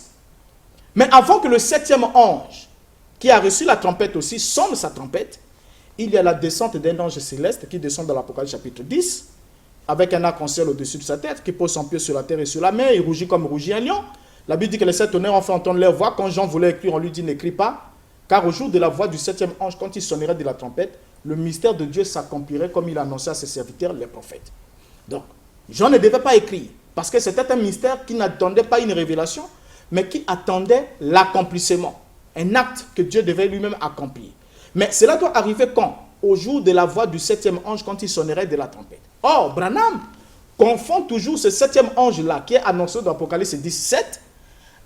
Mais avant que le 7e ange, qui a reçu la trompette aussi, sonne sa trompette, il y a la descente d'un ange céleste qui descend dans l'Apocalypse chapitre 10, avec un arc-en-ciel au-dessus de sa tête, qui pose son pied sur la terre et sur la mer, il rougit comme rougit un lion. La Bible dit que les 7 tonnerres ont fait entendre leur voix. Quand Jean voulait écrire, on lui dit n'écris pas, car au jour de la voix du 7e ange, quand il sonnerait de la trompette, le mystère de Dieu s'accomplirait comme il annonçait à ses serviteurs, les prophètes. Donc, Jean ne devait pas écrire, parce que c'était un mystère qui n'attendait pas une révélation, mais qui attendait l'accomplissement. Un acte que Dieu devait lui-même accomplir. Mais cela doit arriver quand? Au jour de la voix du 7e ange, quand il sonnerait de la trompette. Or, Branham confond toujours ce 7e ange-là, qui est annoncé dans Apocalypse 17,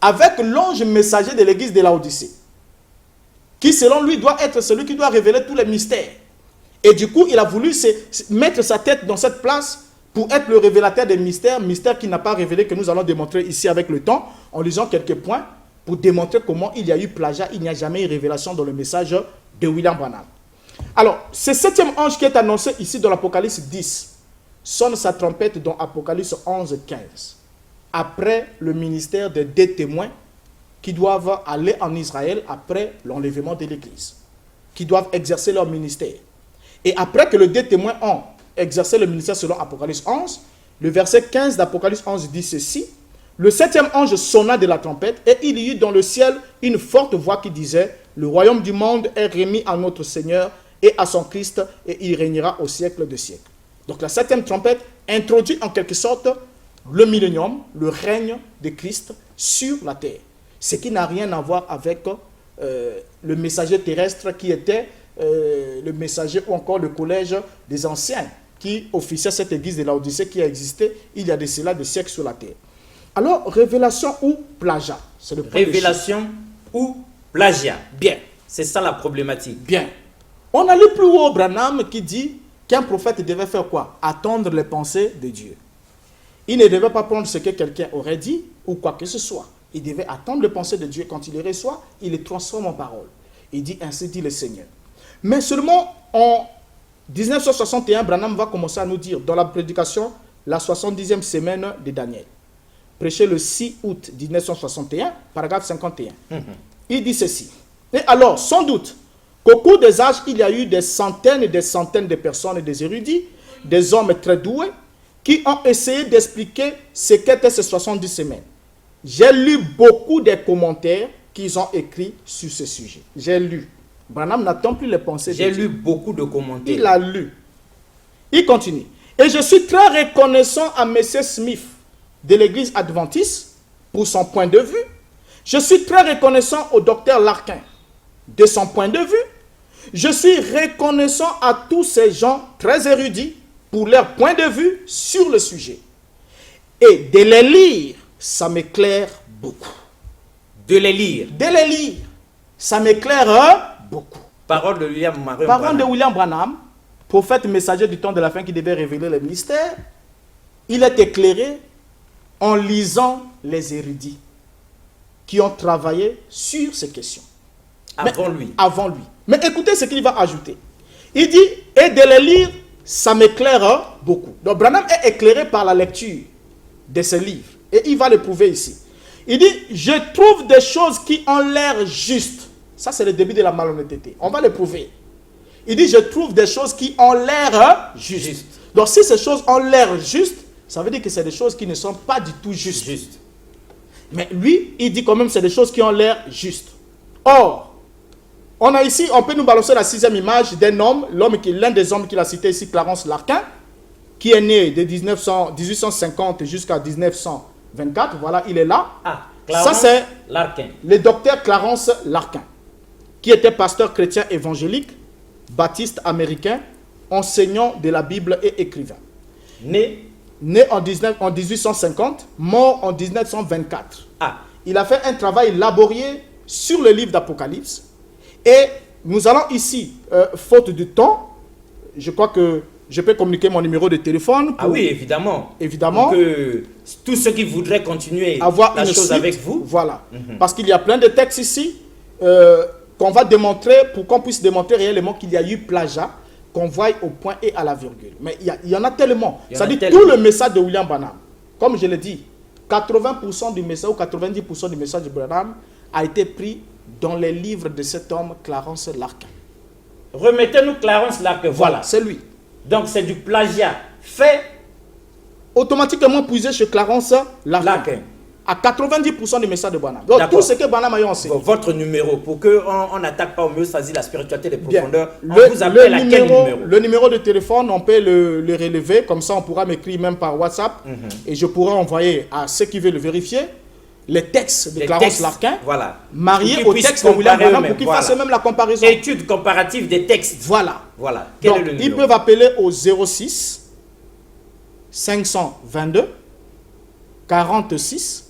avec l'ange messager de l'église de Laodicée, qui selon lui doit être celui qui doit révéler tous les mystères. Et du coup, il a voulu mettre sa tête dans cette place pour être le révélateur des mystères, mystères qu'il n'a pas révélé, que nous allons démontrer ici avec le temps, en lisant quelques points, pour démontrer comment il y a eu plagiat, il n'y a jamais eu révélation dans le message de William Branham. Alors, ce 7e ange qui est annoncé ici dans l'Apocalypse 10, sonne sa trompette dans Apocalypse 11, 15. Après le ministère des 2 témoins qui doivent aller en Israël après l'enlèvement de l'Église, qui doivent exercer leur ministère. Et après que les 2 témoins ont exercé le ministère selon Apocalypse 11, le verset 15 d'Apocalypse 11 dit ceci: le 7e ange sonna de la trompette, et il y eut dans le ciel une forte voix qui disait: le royaume du monde est remis à notre Seigneur et à son Christ, et il régnera au siècle des siècles. Donc la 7e trompette introduit en quelque sorte le millénium, le règne de Christ sur la terre. Ce qui n'a rien à voir avec le messager terrestre qui était le messager ou encore le collège des anciens qui officiait cette église de Laodicée qui a existé il y a de cela des siècles sur la terre. Alors, révélation ou plagiat? C'est le point de Révélation ou plagiat. Bien. C'est ça la problématique. Bien. On a lu plus haut Branham qui dit qu'un prophète devait faire quoi? Attendre les pensées de Dieu. Il ne devait pas prendre ce que quelqu'un aurait dit ou quoi que ce soit. Il devait attendre les pensées de Dieu. Quand il les reçoit, il les transforme en paroles. Il dit, ainsi dit le Seigneur. Mais seulement en 1961, Branham va commencer à nous dire, dans la prédication, la 70e semaine de Daniel, prêché le 6 août 1961, paragraphe 51. Il dit ceci. Et alors, sans doute, qu'au cours des âges, il y a eu des centaines et des centaines de personnes et des érudits, des hommes très doués, qui ont essayé d'expliquer ce qu'étaient ces 70 semaines. J'ai lu beaucoup des commentaires qu'ils ont écrits sur ce sujet. J'ai lu. Branham n'attend plus les pensées. J'ai lu beaucoup de commentaires. Il a lu. Il continue. Et je suis très reconnaissant à M. Smith de l'église adventiste pour son point de vue. Je suis très reconnaissant au docteur Larkin de son point de vue. Je suis reconnaissant à tous ces gens très érudits pour leur point de vue sur le sujet. Et de les lire, ça m'éclaire beaucoup. De les lire. De les lire, ça m'éclaire beaucoup. Parole de William Branham. Parole de William Branham, prophète messager du temps de la fin qui devait révéler le mystère. Il est éclairé en lisant les érudits qui ont travaillé sur ces questions. Avant lui. Avant lui. Mais écoutez ce qu'il va ajouter. Il dit, et de les lire, ça m'éclaire beaucoup. Donc Branham est éclairé par la lecture de ce livre. Et il va le prouver ici. Il dit, je trouve des choses qui ont l'air justes. Ça, c'est le début de la malhonnêteté. On va le prouver. Il dit, je trouve des choses qui ont l'air justes. Donc si ces choses ont l'air justes, ça veut dire que c'est des choses qui ne sont pas du tout justes. Mais lui, il dit quand même que c'est des choses qui ont l'air justes. Or, on a ici, on peut nous balancer la 6e image d'un homme, l'un des hommes qu'il a cité ici, Clarence Larkin, qui est né de 1850 jusqu'à 1924. Voilà, il est là. Ah, ça c'est Larkin. Le docteur Clarence Larkin, qui était pasteur chrétien évangélique, baptiste américain, enseignant de la Bible et écrivain. Né en 1850, mort en 1924. Il a fait un travail laborieux sur le livre d'Apocalypse. Et nous allons ici, faute de temps, je crois que je peux communiquer mon numéro de téléphone. Ah oui, évidemment. Évidemment. Pour que tous ceux qui voudraient continuer avoir la chose avec vous. Voilà. Parce qu'il y a plein de textes ici qu'on va démontrer, pour qu'on puisse démontrer réellement qu'il y a eu plagiat, qu'on voit au point et à la virgule. Mais il y en a tellement. Ça dit tout le message de William Branham. Comme je l'ai dit, 80% du message ou 90% du message de Branham a été pris dans les livres de cet homme, Clarence Larkin. Remettez-nous Clarence Larkin. Voilà, c'est lui. Donc c'est du plagiat fait automatiquement puisé chez Clarence Larkin. À 90% du message de Branham. Donc tout ce que Branham a enseigné. Votre numéro, pour qu'on n'attaque pas au mieux choisir la spiritualité des profondeurs, on vous appelle à quel numéro? Le numéro de téléphone, on peut le relever, comme ça on pourra m'écrire même par WhatsApp, et je pourrai envoyer à ceux qui veulent le vérifier les textes de Clarence Larkin, voilà, mariés au texte de William Branham pour qu'ils fassent même la comparaison. Étude comparative des textes. Voilà. Voilà. Donc, ils peuvent appeler au 06 522 46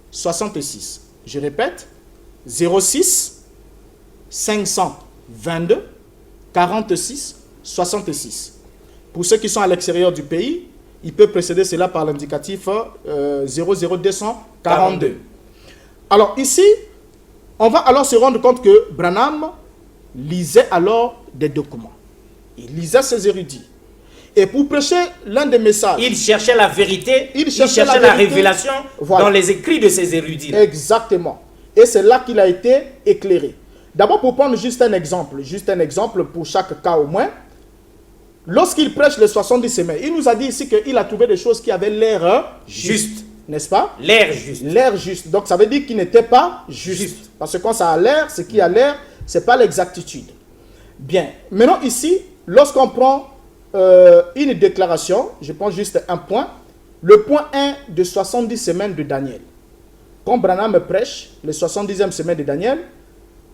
66. Je répète, 06 522 46 66. Pour ceux qui sont à l'extérieur du pays, il peut précéder cela par l'indicatif 00242. Alors ici, on va alors se rendre compte que Branham lisait alors des documents. Il lisait ses érudits. Et pour prêcher l'un des messages, il cherchait la vérité, il cherchait la révélation dans les écrits de ses érudits. Exactement. Et c'est là qu'il a été éclairé. D'abord, pour prendre juste un exemple pour chaque cas au moins, lorsqu'il prêche les 70 semaines, il nous a dit ici qu'il a trouvé des choses qui avaient l'air juste. N'est-ce pas? L'air juste. L'air juste. Donc ça veut dire qu'il n'était pas juste. Parce que quand ça a l'air, ce qui a l'air, ce n'est pas l'exactitude. Bien. Maintenant ici, lorsqu'on prend une déclaration, je prends juste un point. Le point 1 de 70 semaines de Daniel. Quand Branham prêche les 70e semaines de Daniel,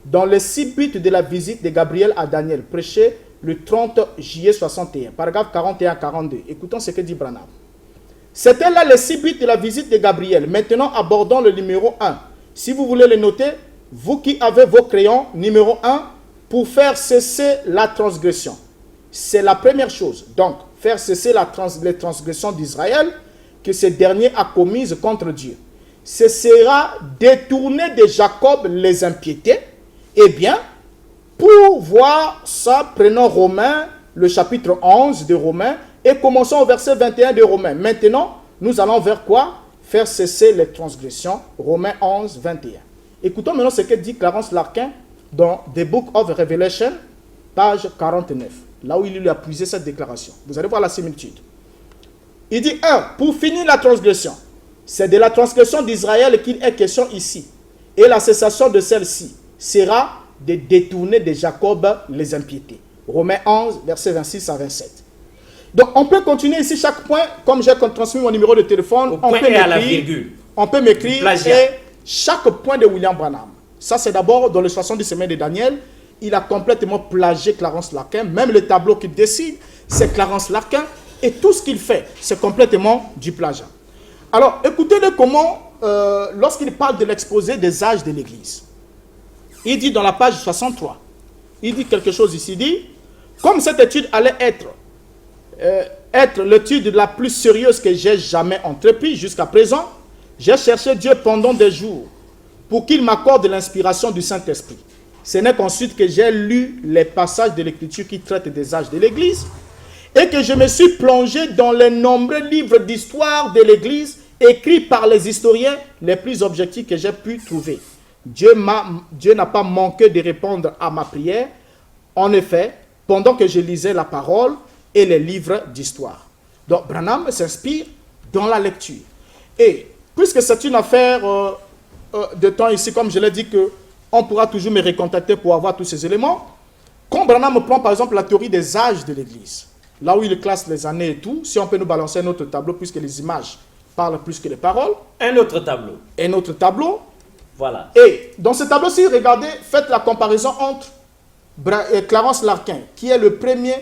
dans les 6 buts de la visite de Gabriel à Daniel, prêché le 30 juillet 61, paragraphe 41-42. Écoutons ce que dit Branham. C'était là les 6 buts de la visite de Gabriel. Maintenant, abordons le numéro 1. Si vous voulez le noter, vous qui avez vos crayons, numéro 1, pour faire cesser la transgression. C'est la première chose. Donc, faire cesser les transgressions d'Israël que ce dernier a commises contre Dieu. Ce sera détourner de Jacob les impiétés. Eh bien, pour voir ça, prenons Romains, le chapitre 11 de Romains, et commençons au verset 21 de Romains. Maintenant, nous allons vers quoi? Faire cesser les transgressions. Romains 11, 21. Écoutons maintenant ce que dit Clarence Larkin dans The Book of Revelation, page 49, là où il lui a puisé cette déclaration. Vous allez voir la similitude. Il dit 1. Pour finir la transgression, c'est de la transgression d'Israël qu'il est question ici. Et la cessation de celle-ci sera de détourner de Jacob les impiétés. Romains 11, versets 26 à 27. Donc on peut continuer ici chaque point, comme j'ai transmis mon numéro de téléphone, on peut m'écrire et chaque point de William Branham. Ça c'est d'abord dans les 70 semaines de Daniel, il a complètement plagié Clarence Larkin, même le tableau qu'il décide, c'est Clarence Larkin, et tout ce qu'il fait, c'est complètement du plagiat. Alors écoutez-le comment, lorsqu'il parle de l'exposé des âges de l'Église, il dit dans la page 63, il dit quelque chose ici, il dit, comme cette étude allait être l'étude la plus sérieuse que j'ai jamais entreprise jusqu'à présent, j'ai cherché Dieu pendant des jours pour qu'il m'accorde l'inspiration du Saint-Esprit. Ce n'est qu'ensuite que j'ai lu les passages de l'Écriture qui traitent des âges de l'Église et que je me suis plongé dans les nombreux livres d'histoire de l'Église écrits par les historiens les plus objectifs que j'ai pu trouver. Dieu n'a pas manqué de répondre à ma prière. En effet, pendant que je lisais la parole et les livres d'histoire. Donc, Branham s'inspire dans la lecture. Et puisque c'est une affaire de temps ici, comme je l'ai dit, on pourra toujours me recontacter pour avoir tous ces éléments. Quand Branham prend par exemple la théorie des âges de l'Église, là où il classe les années et tout, si on peut nous balancer un autre tableau, puisque les images parlent plus que les paroles. Un autre tableau. Un autre tableau. Voilà. Et dans ce tableau-ci, regardez, faites la comparaison entre Clarence Larkin, qui est le premier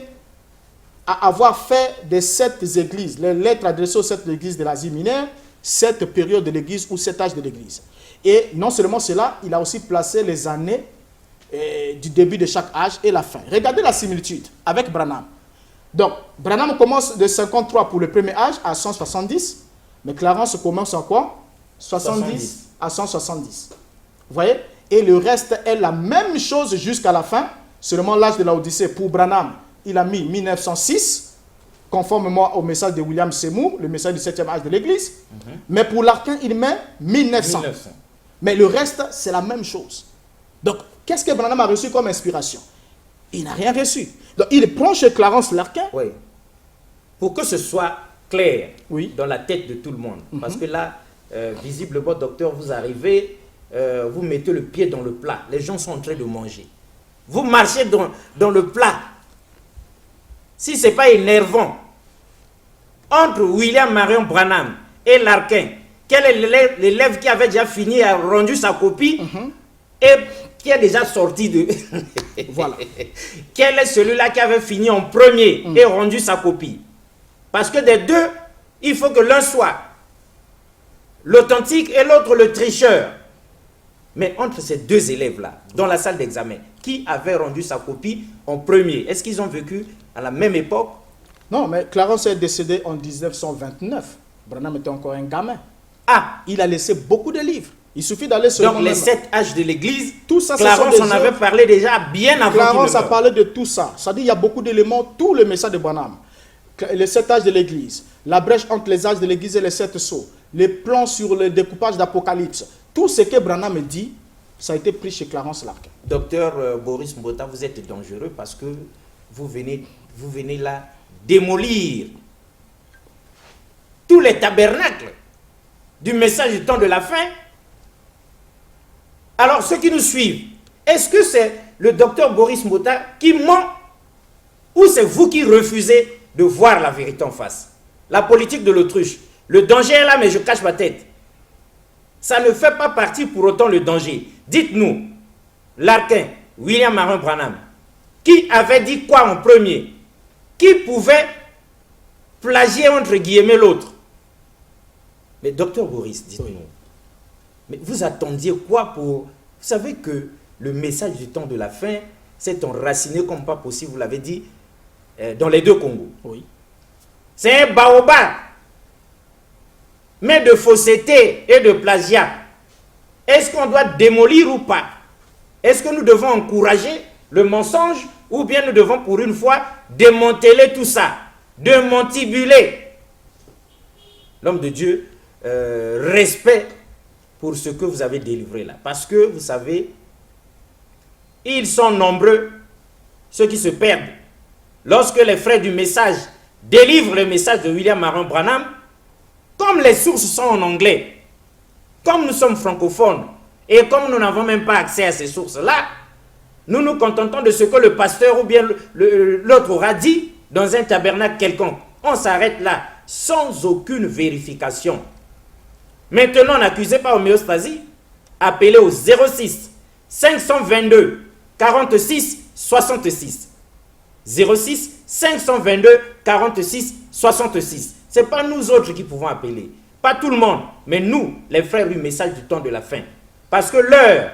à avoir fait des 7 églises, les lettres adressées aux 7 églises de l'Asie mineure, cette période de l'église ou cet âge de l'église. Et non seulement cela, il a aussi placé les années du début de chaque âge et la fin. Regardez la similitude avec Branham. Donc, Branham commence de 53 pour le premier âge à 170, mais Clarence commence en quoi? 70 à 170. Vous voyez? Et le reste est la même chose jusqu'à la fin, seulement l'âge de la Odyssée. Pour Branham, il a mis 1906, conformément au message de William Seymour, le message du 7e âge de l'Église. Mais pour Larkin, il met 1900. Mais le reste, c'est la même chose. Donc, qu'est-ce que Branham a reçu comme inspiration? Il n'a rien reçu. Donc, il prend chez Clarence Larkin. Oui. Pour que ce soit clair dans la tête de tout le monde. Parce que là, visiblement, docteur, vous arrivez, vous mettez le pied dans le plat. Les gens sont en train de manger. Vous marchez dans le plat. Si ce n'est pas énervant, entre William Marion Branham et Larkin, quel est l'élève qui avait déjà fini, a rendu sa copie et qui est déjà sorti de... Voilà. Quel est celui-là qui avait fini en premier et rendu sa copie? Parce que des deux, il faut que l'un soit l'authentique et l'autre le tricheur. Mais entre ces deux élèves-là, dans la salle d'examen, qui avait rendu sa copie en premier? Est-ce qu'ils ont vécu à la même époque? Non, mais Clarence est décédé en 1929. Branham était encore un gamin. Ah! Il a laissé beaucoup de livres. Il suffit d'aller sur... Donc les 7 âges de l'Église, tout ça, Clarence en avait parlé déjà bien avant. Clarence a parlé de tout ça. Ça dit qu'il y a beaucoup d'éléments, tout le message de Branham. Les 7 âges de l'Église, la brèche entre les âges de l'Église et les 7 sceaux, les plans sur le découpage d'Apocalypse. Tout ce que Branham dit, ça a été pris chez Clarence Larkin. Docteur Boris Mbota, vous êtes dangereux parce que vous venez là démolir tous les tabernacles du message du temps de la fin. Alors, ceux qui nous suivent, est-ce que c'est le docteur Boris Mbota qui ment ou c'est vous qui refusez de voir la vérité en face? La politique de l'autruche. Le danger est là, mais je cache ma tête. Ça ne fait pas partie pour autant le danger. Dites-nous, Larkin, William Marion Branham, qui avait dit quoi en premier? Qui pouvait plagier entre guillemets l'autre? Mais docteur Boris, dites-nous, mais vous attendiez quoi pour... Vous savez que le message du temps de la fin s'est enraciné comme pas possible, vous l'avez dit, dans les deux Congos. Oui. C'est un baobab, mais de fausseté et de plagiat. Est-ce qu'on doit démolir ou pas? Est-ce que nous devons encourager le mensonge ou bien nous devons pour une fois démanteler tout ça, démantibuler? L'homme de Dieu, respect pour ce que vous avez délivré là. Parce que vous savez, ils sont nombreux, ceux qui se perdent. Lorsque les frères du message délivrent le message de William Marion Branham, comme les sources sont en anglais, comme nous sommes francophones, et comme nous n'avons même pas accès à ces sources-là, nous nous contentons de ce que le pasteur ou bien l'autre aura dit dans un tabernacle quelconque. On s'arrête là, sans aucune vérification. Maintenant, n'accusez pas homéostasie, appelez au 06 522 46 66. 06 522 46 66. Ce n'est pas nous autres qui pouvons appeler. Pas tout le monde, mais nous, les frères du message du temps de la fin. Parce que l'heure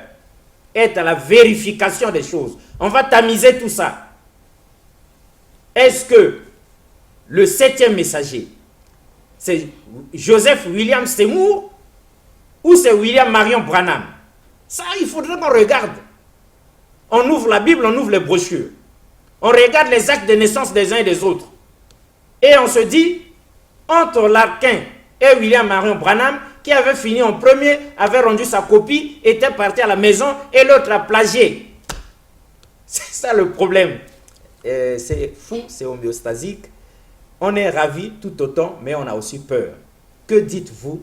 est à la vérification des choses. On va tamiser tout ça. Est-ce que le 7e messager, c'est Joseph William Seymour ou c'est William Marion Branham? Ça, il faudrait qu'on regarde. On ouvre la Bible, on ouvre les brochures. On regarde les actes de naissance des uns et des autres. Et on se dit, entre Larkin et William Marion Branham, qui avait fini en premier, avait rendu sa copie, était parti à la maison et l'autre a plagié. C'est ça le problème. C'est fou, c'est homéostasique. On est ravis tout autant, mais on a aussi peur. Que dites-vous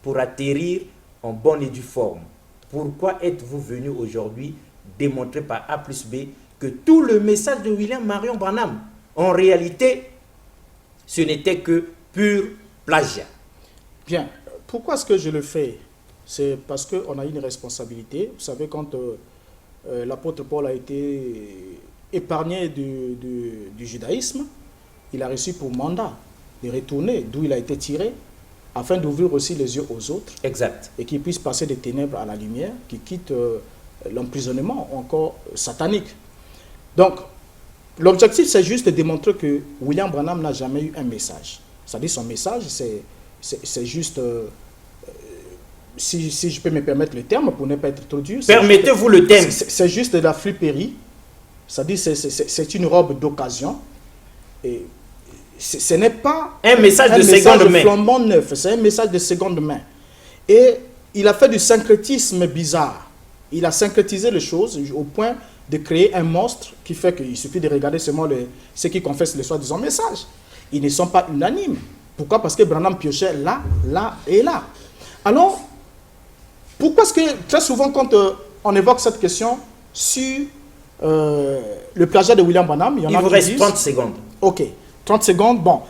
pour atterrir en bonne et due forme? Pourquoi êtes-vous venu aujourd'hui démontrer par A plus B que tout le message de William Marion Branham, en réalité, ce n'était que pur plagiat? Bien. Pourquoi est-ce que je le fais? C'est parce qu'on a une responsabilité. Vous savez, quand l'apôtre Paul a été épargné du judaïsme, il a reçu pour mandat de retourner d'où il a été tiré, afin d'ouvrir aussi les yeux aux autres. Exact. Et qu'il puisse passer des ténèbres à la lumière, qui quitte l'emprisonnement encore satanique. Donc, l'objectif, c'est juste de démontrer que William Branham n'a jamais eu un message. C'est-à-dire son message, c'est juste, si je peux me permettre le terme, pour ne pas être trop dur. Permettez-vous le terme. C'est juste de la friperie. C'est-à-dire c'est une robe d'occasion. Et ce n'est pas un message de seconde main. Flambant neuf, c'est un message de seconde main. Et il a fait du syncrétisme bizarre. Il a syncrétisé les choses au point de créer un monstre qui fait qu'il suffit de regarder seulement ceux qui confessent les soi-disant messages. Ils ne sont pas unanimes. Pourquoi? Parce que Branham piochait là, là et là. Alors, pourquoi est-ce que très souvent quand on évoque cette question sur le plagiat de William Branham, il y en a qui disent... Il vous reste 30 secondes. Ok, 30 secondes, bon.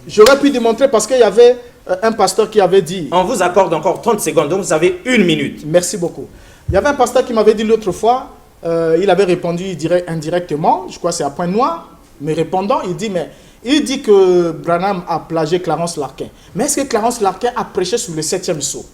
J'aurais pu démontrer parce qu'il y avait un pasteur qui avait dit... On vous accorde encore 30 secondes, donc vous avez 1 minute. Merci beaucoup. Il y avait un pasteur qui m'avait dit l'autre fois, il avait répondu, il dirait indirectement, je crois que c'est à point noir, mais répondant, il dit que Branham a plagié Clarence Larkin. Mais est-ce que Clarence Larkin a prêché sur le 7e sceau?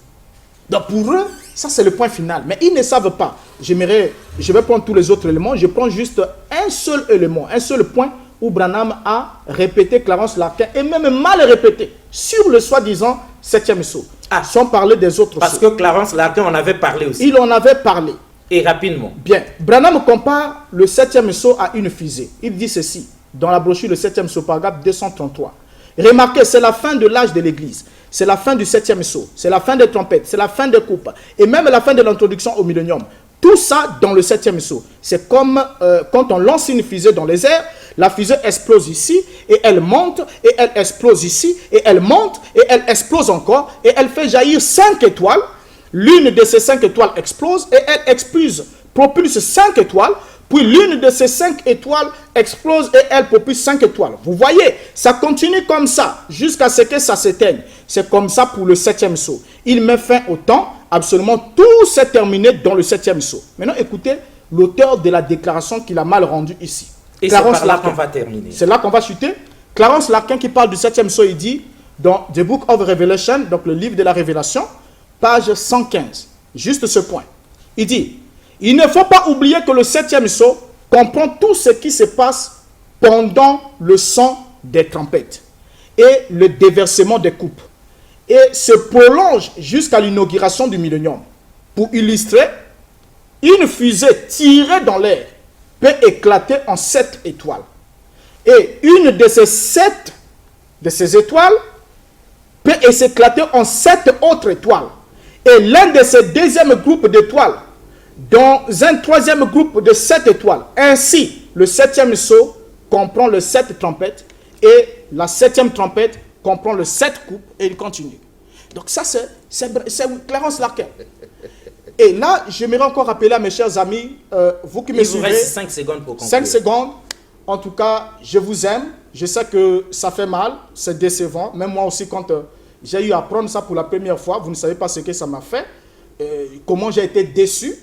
Donc pour eux, ça c'est le point final. Mais ils ne savent pas. Je vais prendre tous les autres éléments. Je prends juste un seul élément, un seul point où Branham a répété Clarence Larkin, et même mal répété, sur le soi-disant 7e sceau. Sans parler des autres Parce que Clarence Larkin en avait parlé aussi. Il en avait parlé. Et rapidement. Bien. Branham compare le 7e sceau à une fusée. Il dit ceci. Dans la brochure, le 7e sceau, paragraphe 233. Remarquez, c'est la fin de l'âge de l'Église. C'est la fin du 7e sceau. C'est la fin des trompettes. C'est la fin des coupes. Et même la fin de l'introduction au millénium. Tout ça dans le 7e sceau. C'est comme quand on lance une fusée dans les airs, la fusée explose ici, et elle monte, et elle explose ici, et elle monte, et elle explose encore, et elle fait jaillir 5 étoiles. L'une de ces 5 étoiles explose, et elle propulse 5 étoiles. Puis l'une de ces 5 étoiles explose et elle propulse 5 étoiles. Vous voyez, ça continue comme ça jusqu'à ce que ça s'éteigne. C'est comme ça pour le 7e sceau. Il met fin au temps. Absolument tout s'est terminé dans le 7e sceau. Maintenant, écoutez l'auteur de la déclaration qu'il a mal rendue ici. Et c'est par là qu'on va terminer. C'est là qu'on va chuter. Clarence Larkin qui parle du 7e sceau, il dit dans The Book of Revelation, donc le livre de la Révélation, page 115. Juste ce point. Il dit, il ne faut pas oublier que le 7e sceau comprend tout ce qui se passe pendant le son des trompettes et le déversement des coupes, et se prolonge jusqu'à l'inauguration du millénium. Pour illustrer, une fusée tirée dans l'air peut éclater en 7 étoiles. Et une de ces étoiles peut s'éclater en 7 autres étoiles. Et l'un de ces deuxièmes groupes d'étoiles dans un troisième groupe de 7 étoiles. Ainsi, le 7e sceau comprend le 7 trompettes et la 7e trompette comprend le 7 coupes et il continue. Donc ça, c'est Clarence Larquin. Et là, j'aimerais encore rappeler à mes chers amis, vous qui me suivez... Il vous reste 5 secondes pour conclure. 5 secondes. En tout cas, je vous aime. Je sais que ça fait mal, c'est décevant. Même moi aussi, quand j'ai eu à apprendre ça pour la première fois, vous ne savez pas ce que ça m'a fait. Comment j'ai été déçu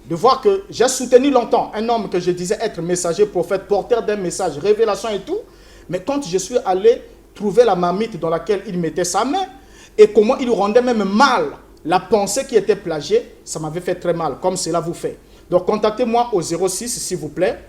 de voir que j'ai soutenu longtemps un homme que je disais être messager, prophète, porteur d'un message, révélation et tout. Mais quand je suis allé trouver la marmite dans laquelle il mettait sa main et comment il rendait même mal la pensée qui était plagiée, ça m'avait fait très mal, comme cela vous fait. Donc contactez-moi au 06, s'il vous plaît,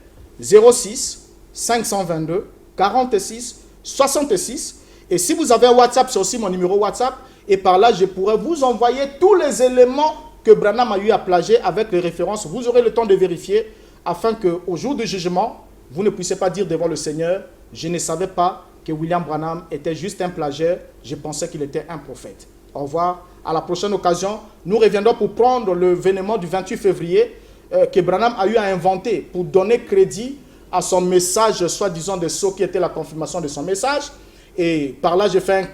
06 522 46 66. Et si vous avez un WhatsApp, c'est aussi mon numéro WhatsApp. Et par là, je pourrais vous envoyer tous les éléments que Branham a eu à plagier avec les références. Vous aurez le temps de vérifier afin qu'au jour du jugement, vous ne puissiez pas dire devant le Seigneur, je ne savais pas que William Branham était juste un plagiaire, je pensais qu'il était un prophète. Au revoir. À la prochaine occasion, nous reviendrons pour prendre le événement du 28 février que Branham a eu à inventer pour donner crédit à son message, soi-disant de sceau qui était la confirmation de son message. Et par là, j'ai fait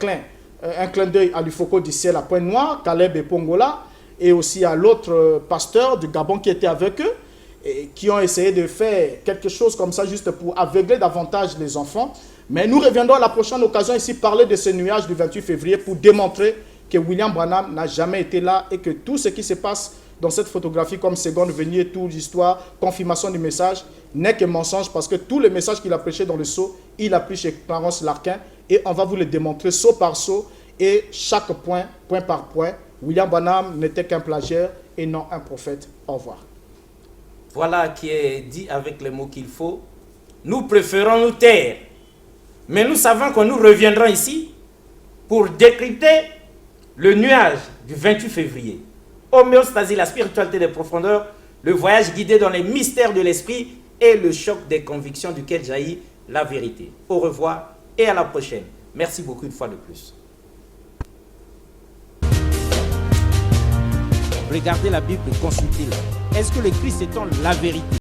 un clin d'œil à l'Ufoko du ciel à Pointe-Noire, Caleb et Pongola, et aussi à l'autre pasteur du Gabon qui était avec eux, et qui ont essayé de faire quelque chose comme ça juste pour aveugler davantage les enfants. Mais nous reviendrons à la prochaine occasion ici parler de ce nuage du 28 février pour démontrer que William Branham n'a jamais été là et que tout ce qui se passe dans cette photographie comme seconde venue, toute l'histoire, confirmation du message, n'est que mensonge parce que tous les messages qu'il a prêchés dans le sceau, il a pris chez Clarence Larquin et on va vous les démontrer sceau par sceau et chaque point, point par point. William Branham n'était qu'un plagiaire et non un prophète. Au revoir. Voilà qui est dit avec les mots qu'il faut. Nous préférons nous taire, mais nous savons que nous reviendrons ici pour décrypter le nuage du 28 février. Homéostasie, la spiritualité des profondeurs, le voyage guidé dans les mystères de l'esprit et le choc des convictions duquel jaillit la vérité. Au revoir et à la prochaine. Merci beaucoup une fois de plus. Regardez la Bible et consultez-la. Est-ce que le Christ étant la vérité?